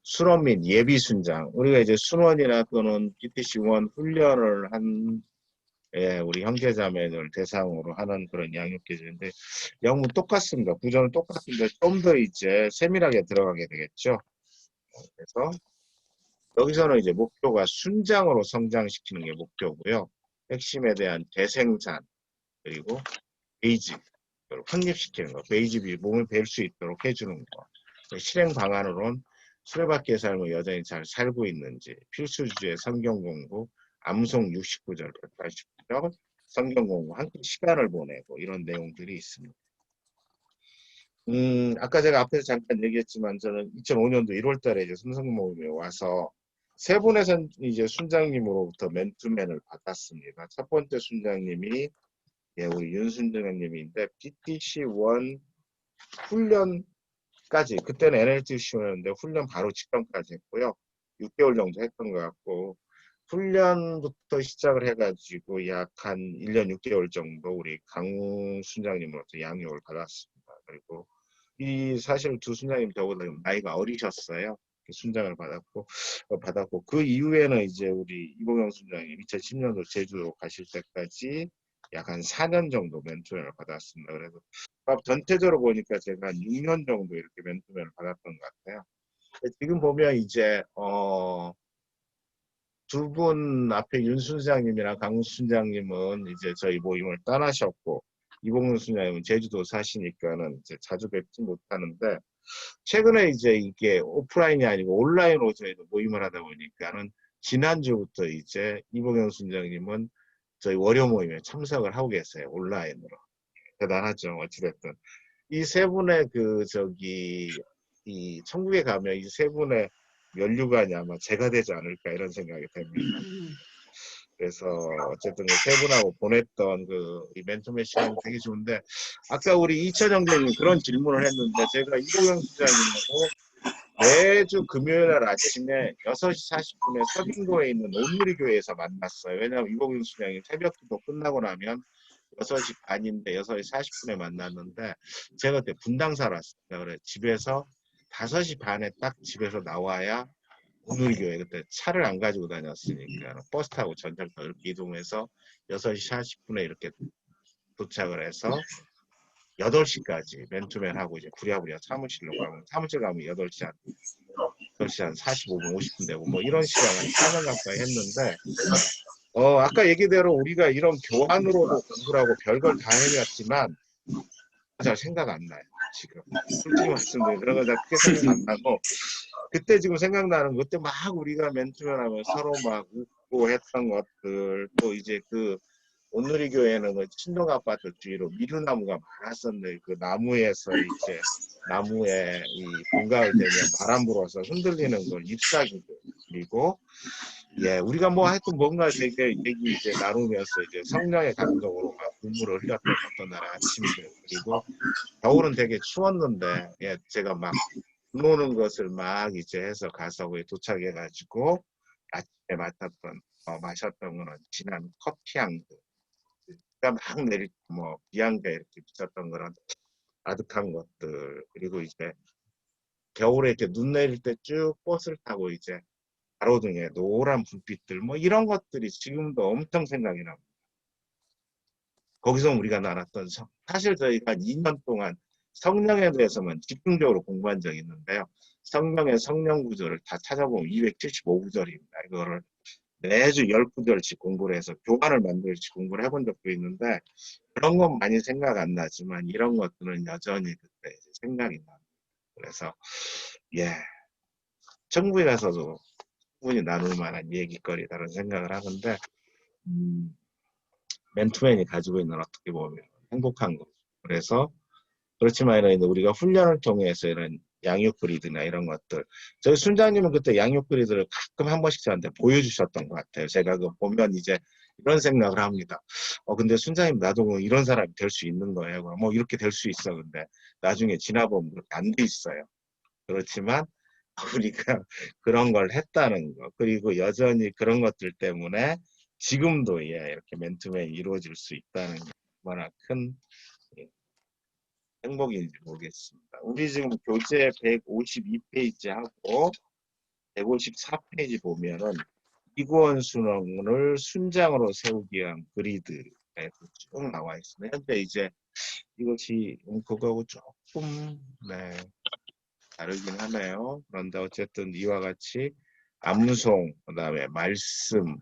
순원 및 예비 순장. 우리가 이제 순원이나 또는 PTC1 훈련을 한 예, 우리 형제자매들 대상으로 하는 그런 양육 기준인데 영문 똑같습니다. 구조는 똑같은데 좀 더 이제 세밀하게 들어가게 되겠죠. 그래서 여기서는 이제 목표가 순장으로 성장시키는 게 목표고요. 핵심에 대한 재생산 그리고 베이직 확립시키는 거, 베이직이 몸을 뵐 수 있도록 해주는 거. 실행 방안으로는 수레바퀴의 삶을 여전히 잘 살고 있는지, 필수 주제의 성경 공부, 암송 69절, 180절, 성경 공부, 함께 시간을 보내고 이런 내용들이 있습니다. 아까 제가 앞에서 잠깐 얘기했지만 저는 2005년도 1월 달에 이제 삼성 모임에 와서 세 분의 이제 순장님으로부터 맨투맨을 받았습니다. 첫 번째 순장님이 예, 우리 윤순정님인데 PTC1 훈련까지 그때는 NLTC였는데 훈련 바로 직전까지 했고요. 6개월 정도 했던 것 같고 훈련부터 시작을 해가지고 약 한 1년 6개월 정도 우리 강우 순장님으로부터 양육을 받았습니다. 그리고 이 사실 두 순장님 저보다 나이가 어리셨어요. 순장을 받았고 그 이후에는 이제 우리 이봉영 순장님 2010년도 제주도 가실 때까지 약 한 4년 정도 멘토를 받았습니다. 그래서 전체적으로 보니까 제가 한 6년 정도 이렇게 멘토를 받았던 것 같아요. 지금 보면 이제 두 분 앞에 윤 순장님이랑 강 순장님은 이제 저희 모임을 떠나셨고 이봉윤 순장님은 제주도 사시니까는 이제 자주 뵙지 못하는데 최근에 이제 이게 오프라인이 아니고 온라인으로 저희도 모임을 하다 보니까는 지난주부터 이제 이봉영 순장님은 저희 월요 모임에 참석을 하고 계세요. 온라인으로. 대단하죠. 어찌됐든. 이 세 분의 이 천국에 가면 이 세 분의 면류관이 아마 제가 되지 않을까 이런 생각이 듭니다. 그래서 어쨌든 세 분하고 보냈던 이 멘토맨 시간이 되게 좋은데 아까 우리 이천 형제님 그런 질문을 했는데 제가 이봉영 수장님하고 매주 금요일 아침에 6시 40분에 서빙도에 있는 온누리교회에서 만났어요. 왜냐하면 이봉윤 수장이 새벽기도 끝나고 나면 6시 반인데 6시 40분에 만났는데 제가 그때 분당 살았어요. 그래 집에서 5시 반에 딱 집에서 나와야 온누리교회 그때 차를 안 가지고 다녔으니까 버스 타고 전철도 이렇게 이동해서 6시 40분에 이렇게 도착을 해서 8시까지 맨투맨 하고 이제 부랴부랴 사무실로 가면 사무실 가면 8시 한 45분 50분 되고 뭐 이런 시간을 4년 가까이 했는데 아까 얘기대로 우리가 이런 교환으로도 공부를 하고 별걸 다 해봤지만 잘 생각 안 나요. 지금 솔직히 말씀드리면 그런 거 잘 크게 생각 안 나고 그때 지금 생각나는 그때 막 우리가 맨투맨 하면 서로 막 웃고 했던 것들 또 이제 그 온누리 교회는 그 친동 아파트 주위로 미루나무가 많았었는데 그 나무에서 이제 나무에 이 봄가을 되면 바람 불어서 흔들리는 걸 잎사귀들 그리고 예 우리가 뭐 하여튼 뭔가 되게 얘기 이제 나누면서 이제 성령의 감동으로 막 눈물을 흘렸던 어떤 날 아침들 그리고 겨울은 되게 추웠는데 예 제가 막 노는 것을 막 이제 해서 가서 도착해가지고 아침에 마셨던 거는 진한 커피 향들 비가 막 내릴 뭐 비양가 이렇게 비쳤던 그런 아득한 것들 그리고 이제 겨울에 이렇게 눈 내릴 때 쭉 버스를 타고 이제 가로등에 노란 불빛들 뭐 이런 것들이 지금도 엄청 생각이 납니다. 거기서 우리가 나눴던 사실 저희가 한 2년 동안 성령에 대해서만 집중적으로 공부한 적이 있는데요. 성령의 성령 구절을 다 찾아보면 275구절입니다. 이거를 매주 10구절씩 공부를 해서 교환을 만들지 공부를 해본 적도 있는데 그런 건 많이 생각 안 나지만 이런 것들은 여전히 그때 생각이 나요. 그래서 예 천국에 가서도 충분히 나눌 만한 얘기거리다라는 생각을 하는데 맨투맨이 가지고 있는 어떻게 보면 행복한 거. 그래서 그렇지만 우리가 훈련을 통해서 이런 양육 그리드나 이런 것들 저희 순장님은 그때 양육 그리드를 가끔 한 번씩 저한테 보여주셨던 것 같아요. 제가 그 보면 이제 이런 생각을 합니다. 근데 순장님 나도 뭐 이런 사람이 될 수 있는 거예요. 뭐 이렇게 될 수 있어. 근데 나중에 지나보면 그렇게 안 돼 있어요. 그렇지만 우리가 그런 걸 했다는 거 그리고 여전히 그런 것들 때문에 지금도 예, 이렇게 맨투맨이 이루어질 수 있다는 게 얼마나 큰 행복인지 모르겠습니다. 우리 지금 교재 152페이지 하고 154페이지 보면은 이구원 순원을 순장으로 세우기 위한 그리드에 쭉 나와 있습니다. 현재 이제 이것이 그거하고 조금 네, 다르긴 하네요. 그런데 어쨌든 이와 같이 암송, 그다음에 말씀,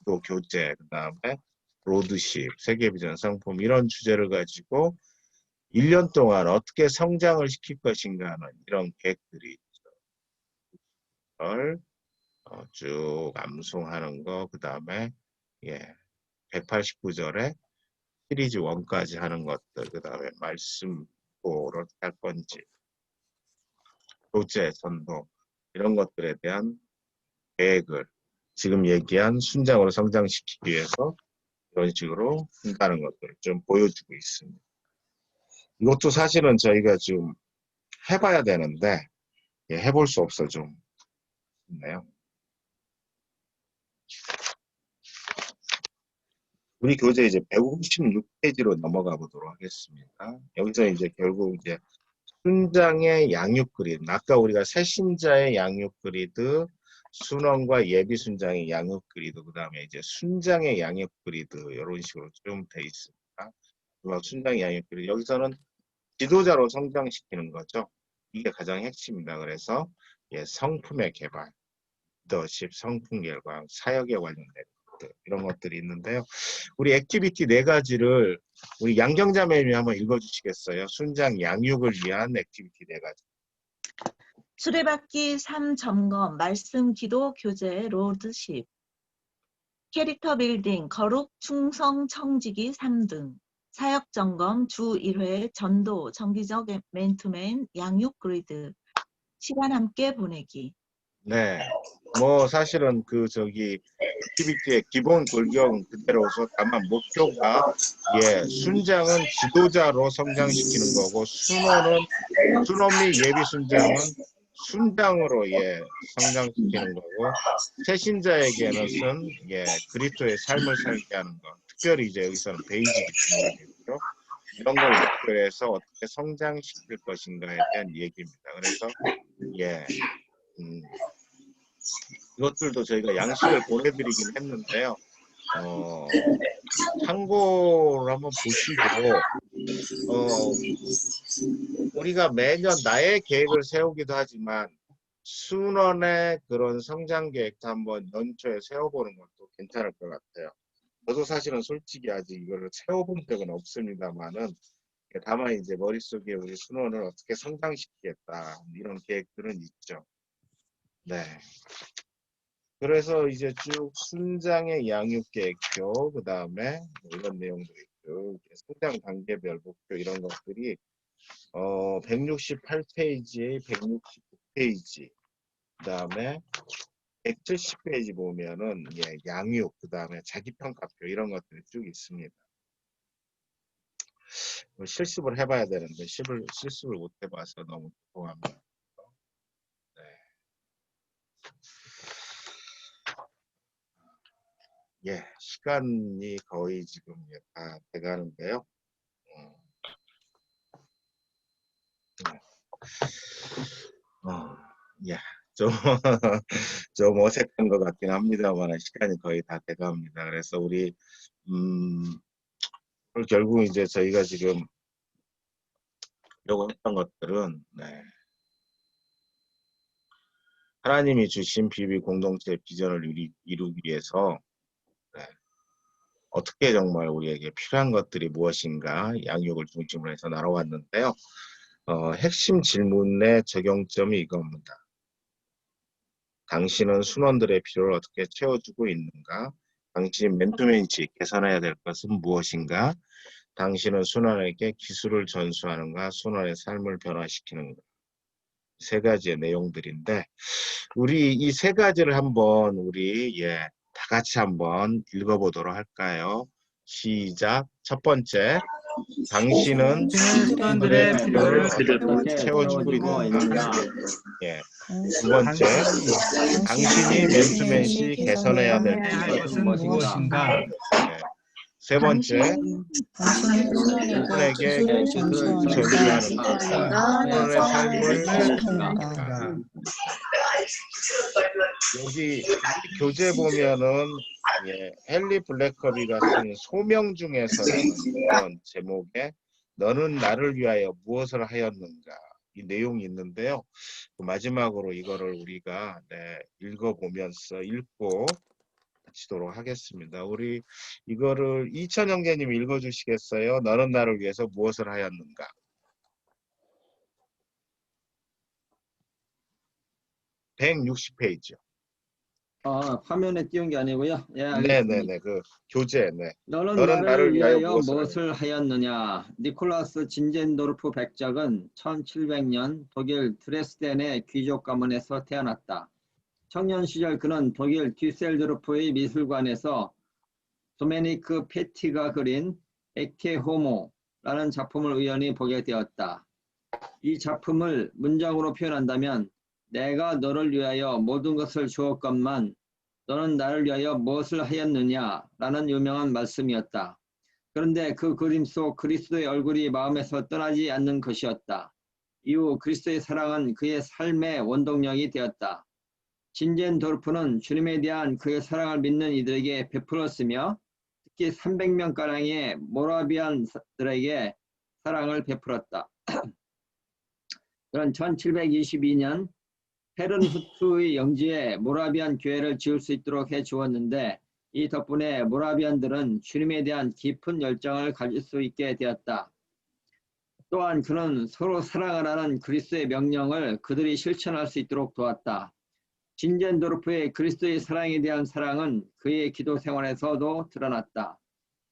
또 교재, 그다음에 로드십, 세계비전 상품 이런 주제를 가지고 1년 동안 어떻게 성장을 시킬 것인가 하는 이런 계획들이 쭉 암송하는 거, 그 다음에 예, 189절에 시리즈 1까지 하는 것들, 그 다음에 말씀 뭐로 할 건지, 교재, 전도 이런 것들에 대한 계획을 지금 얘기한 순장으로 성장시키기 위해서 이런 식으로 한다는 것들을 좀 보여주고 있습니다. 이것도 사실은 저희가 지금 해봐야 되는데 예, 해볼 수 없어 좀 있네요. 우리 교재 이제 156페이지로 넘어가 보도록 하겠습니다. 여기서 이제 결국 이제 순장의 양육 그리드, 아까 우리가 새신자의 양육 그리드, 순원과 예비 순장의 양육 그리드, 그 다음에 이제 순장의 양육 그리드 이런 식으로 좀 돼 있습니다. 순장의 양육 그리드 여기서는 지도자로 성장시키는 거죠. 이게 가장 핵심입니다. 그래서 예, 성품의 개발, 리더십, 성품 결과, 사역에 관련된 것들 이런 것들이 있는데요. 우리 액티비티 4가지를 우리 양경자매님이 한번 읽어주시겠어요? 순장 양육을 위한 액티비티 4가지. 수레바퀴 3점검, 말씀 기도 교재 로드십, 캐릭터 빌딩, 거룩 충성 청지기 3등, 사역 점검 주 1회, 전도 정기적 맨투맨 양육 그리드, 시간 함께 보내기. 네. 뭐 사실은 액티비티의 기본 골경 그대로서 다만 목표가 예, 순장은 지도자로 성장시키는 거고 순원 및 예비 순장은 순장으로 예, 성장시키는 거고 새신자에게는 예, 그리스도의 삶을 살게 하는 거. 특별히 이제 여기서는 베이직이 중요하겠죠. 이런 걸 목표로 해서 어떻게 성장시킬 것인가에 대한 얘기입니다. 그래서 예, 이것들도 저희가 양식을 보내드리긴 했는데요. 참고를 한번 보시고 우리가 매년 나의 계획을 세우기도 하지만 순원의 그런 성장 계획도 한번 연초에 세워보는 것도 괜찮을 것 같아요. 저도 사실은 솔직히 아직 이거를 세워본 적은 없습니다만은 다만 이제 머릿속에 우리 순원을 어떻게 성장시키겠다 이런 계획들은 있죠. 네. 그래서 이제 쭉 순장의 양육 계획표, 그 다음에 이런 내용도 있고, 성장 단계별 목표 이런 것들이 168페이지에 169페이지, 그 다음에 170페이지 보면은 양육, 그 다음에 자기평가표 이런 것들이 쭉 있습니다. 실습을 해봐야 되는데 실습을 못 해봐서 너무 죄송합니다. 네. 예, 시간이 거의 지금 다 돼가는데요. 예, 좀, 좀 어색한 것 같긴 합니다만 시간이 거의 다 돼갑니다. 그래서 우리 결국 이제 저희가 지금 하려고 했던 것들은 하나님이 주신 비비 공동체 비전을 이루기 위해서 어떻게 정말 우리에게 필요한 것들이 무엇인가 양육을 중심으로 해서 나눠왔는데요. 핵심 질문의 적용점이 이겁니다. 당신은 순원들의 필요를 어떻게 채워주고 있는가? 당신 맨투맨시 개선해야 될 것은 무엇인가? 당신은 순원에게 기술을 전수하는가? 순원의 삶을 변화시키는가? 세 가지의 내용들인데 우리 이 세 가지를 한번 우리 다 같이 한번 읽어보도록 할까요? 시작. 첫 번째, 당신은 순원들의 필요를 어떻게 채워주고 있는가? 두 번째, 당신이 맨투맨시 개선해야 될 것은 무엇인가? 세 번째, 순원에게 기술을 전수하는 것, 순원의 삶을 변화시키는가? 여기 교재 보면은 헨리 블랙커비가 쓴 소명 중에서라는 이런 제목의 너는 나를 위하여 무엇을 하였는가 이 내용이 있는데요. 마지막으로 이거를 우리가 읽어보면서 읽고 마치도록 하겠습니다. 우리 이거를 이천 형제님 읽어주시겠어요? 너는 나를 위해서 무엇을 하였는가? (160페이지요) 화면에 띄운 게 아니고요. 예, 네네네. 그 교재. 너는 나를 위하여 무엇을 하였느냐? 니콜라스 진젠도르프 백작은 1700년 독일 드레스덴의 귀족 가문에서 태어났다. 청년 시절 그는 독일 뒤셀도르프의 미술관에서 도메니크 페티가 그린 에케 호모라는 작품을 우연히 보게 되었다. 이 작품을 문장으로 표현한다면 내가 너를 위하여 모든 것을 주었건만 너는 나를 위하여 무엇을 하였느냐 라는 유명한 말씀이었다. 그런데 그 그림 속 그리스도의 얼굴이 마음에서 떠나지 않는 것이었다. 이후 그리스도의 사랑은 그의 삶의 원동력이 되었다. 진젠도르프는 주님에 대한 그의 사랑을 믿는 이들에게 베풀었으며 특히 300명가량의 모라비안들에게 사랑을 베풀었다. 그는 1722년 헤른후트의 영지에 모라비안 교회를 지을 수 있도록 해주었는데 이 덕분에 모라비안들은 주님에 대한 깊은 열정을 가질 수 있게 되었다. 또한 그는 서로 사랑을 하는 그리스도의 명령을 그들이 실천할 수 있도록 도왔다. 진젠도르프의 그리스도의 사랑에 대한 사랑은 그의 기도 생활에서도 드러났다.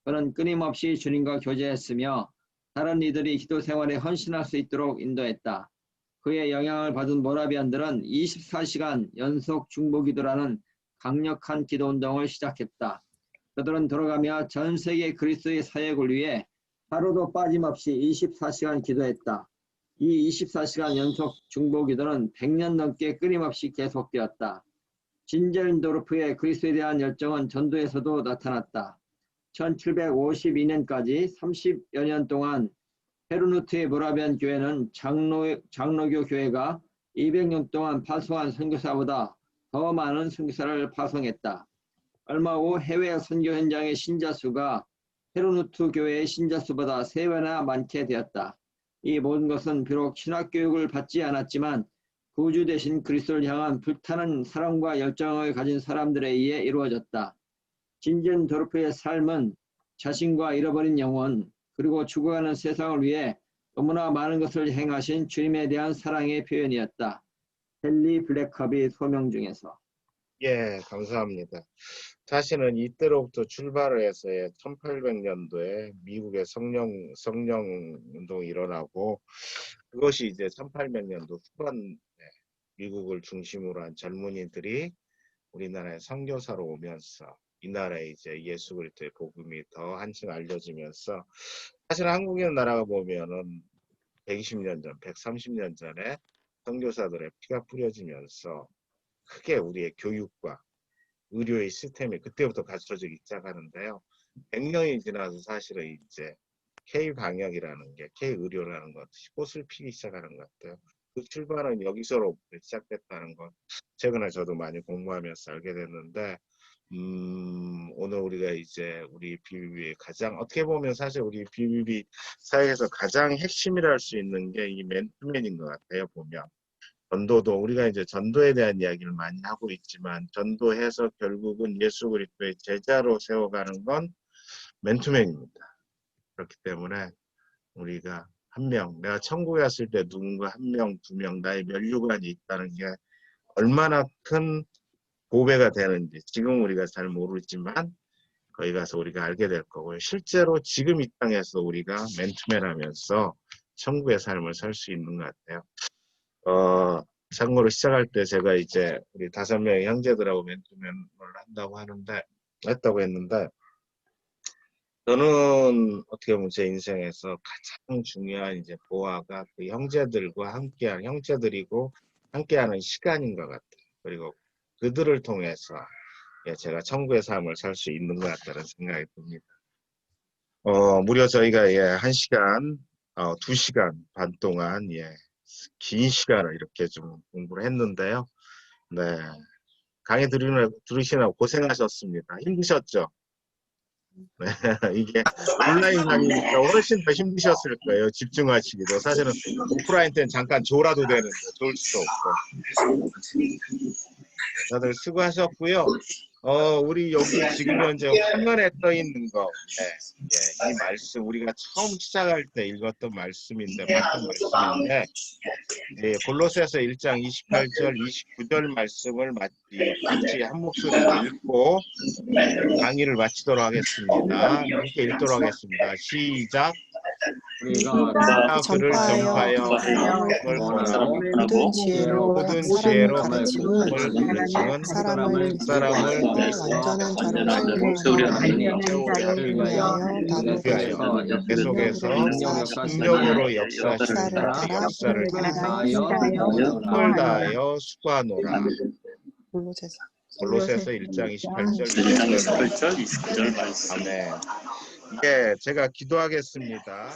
그는 끊임없이 주님과 교제했으며 다른 이들이 기도 생활에 헌신할 수 있도록 인도했다. 그의 영향을 받은 모라비안들은 24시간 연속 중보기도라는 강력한 기도운동을 시작했다. 그들은 돌아가며 전 세계 그리스도의 사역을 위해 하루도 빠짐없이 24시간 기도했다. 이 24시간 연속 중보기도는 100년 넘게 끊임없이 계속되었다. 진젠도르프의 그리스도에 대한 열정은 전도에서도 나타났다. 1752년까지 30여 년 동안 헤르누트의 모라비안 교회는 장로교 교회가 200년 동안 파송한 선교사보다 더 많은 선교사를 파송했다. 얼마 후 해외 선교 현장의 신자 수가 헤르누트 교회의 신자 수보다 3배나 많게 되었다. 이 모든 것은 비록 신학 교육을 받지 않았지만 구주 대신 그리스도를 향한 불타는 사랑과 열정을 가진 사람들에 의해 이루어졌다. 진젠 도르프의 삶은 자신과 잃어버린 영혼 그리고 죽어가는 세상을 위해 너무나 많은 것을 행하신 주님에 대한 사랑의 표현이었다. 헨리 블랙컵이 소명 중에서. 예, 감사합니다. 사실은 이때로부터 출발을 해서 1800년도에 미국의 성령 운동이 일어나고 그것이 이제 1800년도 후반에 미국을 중심으로 한 젊은이들이 우리나라에 선교사로 오면서 이 나라에 이제 예수 그리스도의 복음이 더 한층 알려지면서 사실 한국이라는 나라가 보면은 120년 전, 130년 전에 선교사들의 피가 뿌려지면서 크게 우리의 교육과 의료의 시스템이 그때부터 갖춰지기 시작하는데요. 100년이 지나서 사실은 이제 K-방역이라는 게 K-의료라는 것이 꽃을 피기 시작하는 것 같아요. 그 출발은 여기서로부터 시작됐다는 것 최근에 저도 많이 공부하면서 알게 됐는데 오늘 우리가 이제 우리 BBB의 가장 어떻게 보면 사실 우리 BBB 사회에서 가장 핵심이라 할 수 있는 게 이 맨투맨인 것 같아요. 보면 전도도 우리가 이제 전도에 대한 이야기를 많이 하고 있지만 전도해서 결국은 예수 그리스도의 제자로 세워가는 건 맨투맨입니다. 그렇기 때문에 우리가 한 명, 내가 천국에 갔을 때 누군가 한 명, 2명 나의 면류관이 있다는 게 얼마나 큰 보배가 되는지 지금 우리가 잘 모르지만 거기 가서 우리가 알게 될 거고요. 실제로 지금 이 땅에서 우리가 맨투맨 하면서 천국의 삶을 살 수 있는 것 같아요. 참고로 시작할 때 제가 이제 우리 5명의 형제들하고 맨투맨을 했다고 했는데 저는 어떻게 보면 제 인생에서 가장 중요한 이제 보화가 그 형제들과 함께하는 형제들이고 함께하는 시간인 것 같아요. 그리고 그들을 통해서 제가 천국의 삶을 살 수 있는 것 같다는 생각이 듭니다. 무려 저희가 1시간, 2시간 반 동안 긴 시간을 이렇게 좀 공부를 했는데요. 네, 강의 들으시느라 고생하셨습니다. 힘드셨죠? 네, 이게 온라인 강의니까 훨씬 더 힘드셨을 거예요. 집중하시기도. 사실은 오프라인 때는 잠깐 졸아도 되는데 졸 수도 없고. 다들 수고하셨고요. 우리 여기 지금 현재 화면에 떠 있는 거, 이 말씀 우리가 처음 시작할 때 읽었던 말씀인데, 골로새서 1장 28절, 29절 말씀을 같이 한 목소리로 읽고 강의를 마치도록 하겠습니다. 함께 읽도록 하겠습니다. 시작. 우리가 그를 전파하여 모든 지혜로 모든 각 지혜로 사람을 가르치는 가르치는 사람을 사람을 완전한 자로 세우려 위하여 나도 계속해서 능력으로 역사하시는 역사를 힘을 다하여 수고하노라. 골로새서 1장 28절 1장 28절 29절 말씀. 아멘. 제가 기도하겠습니다.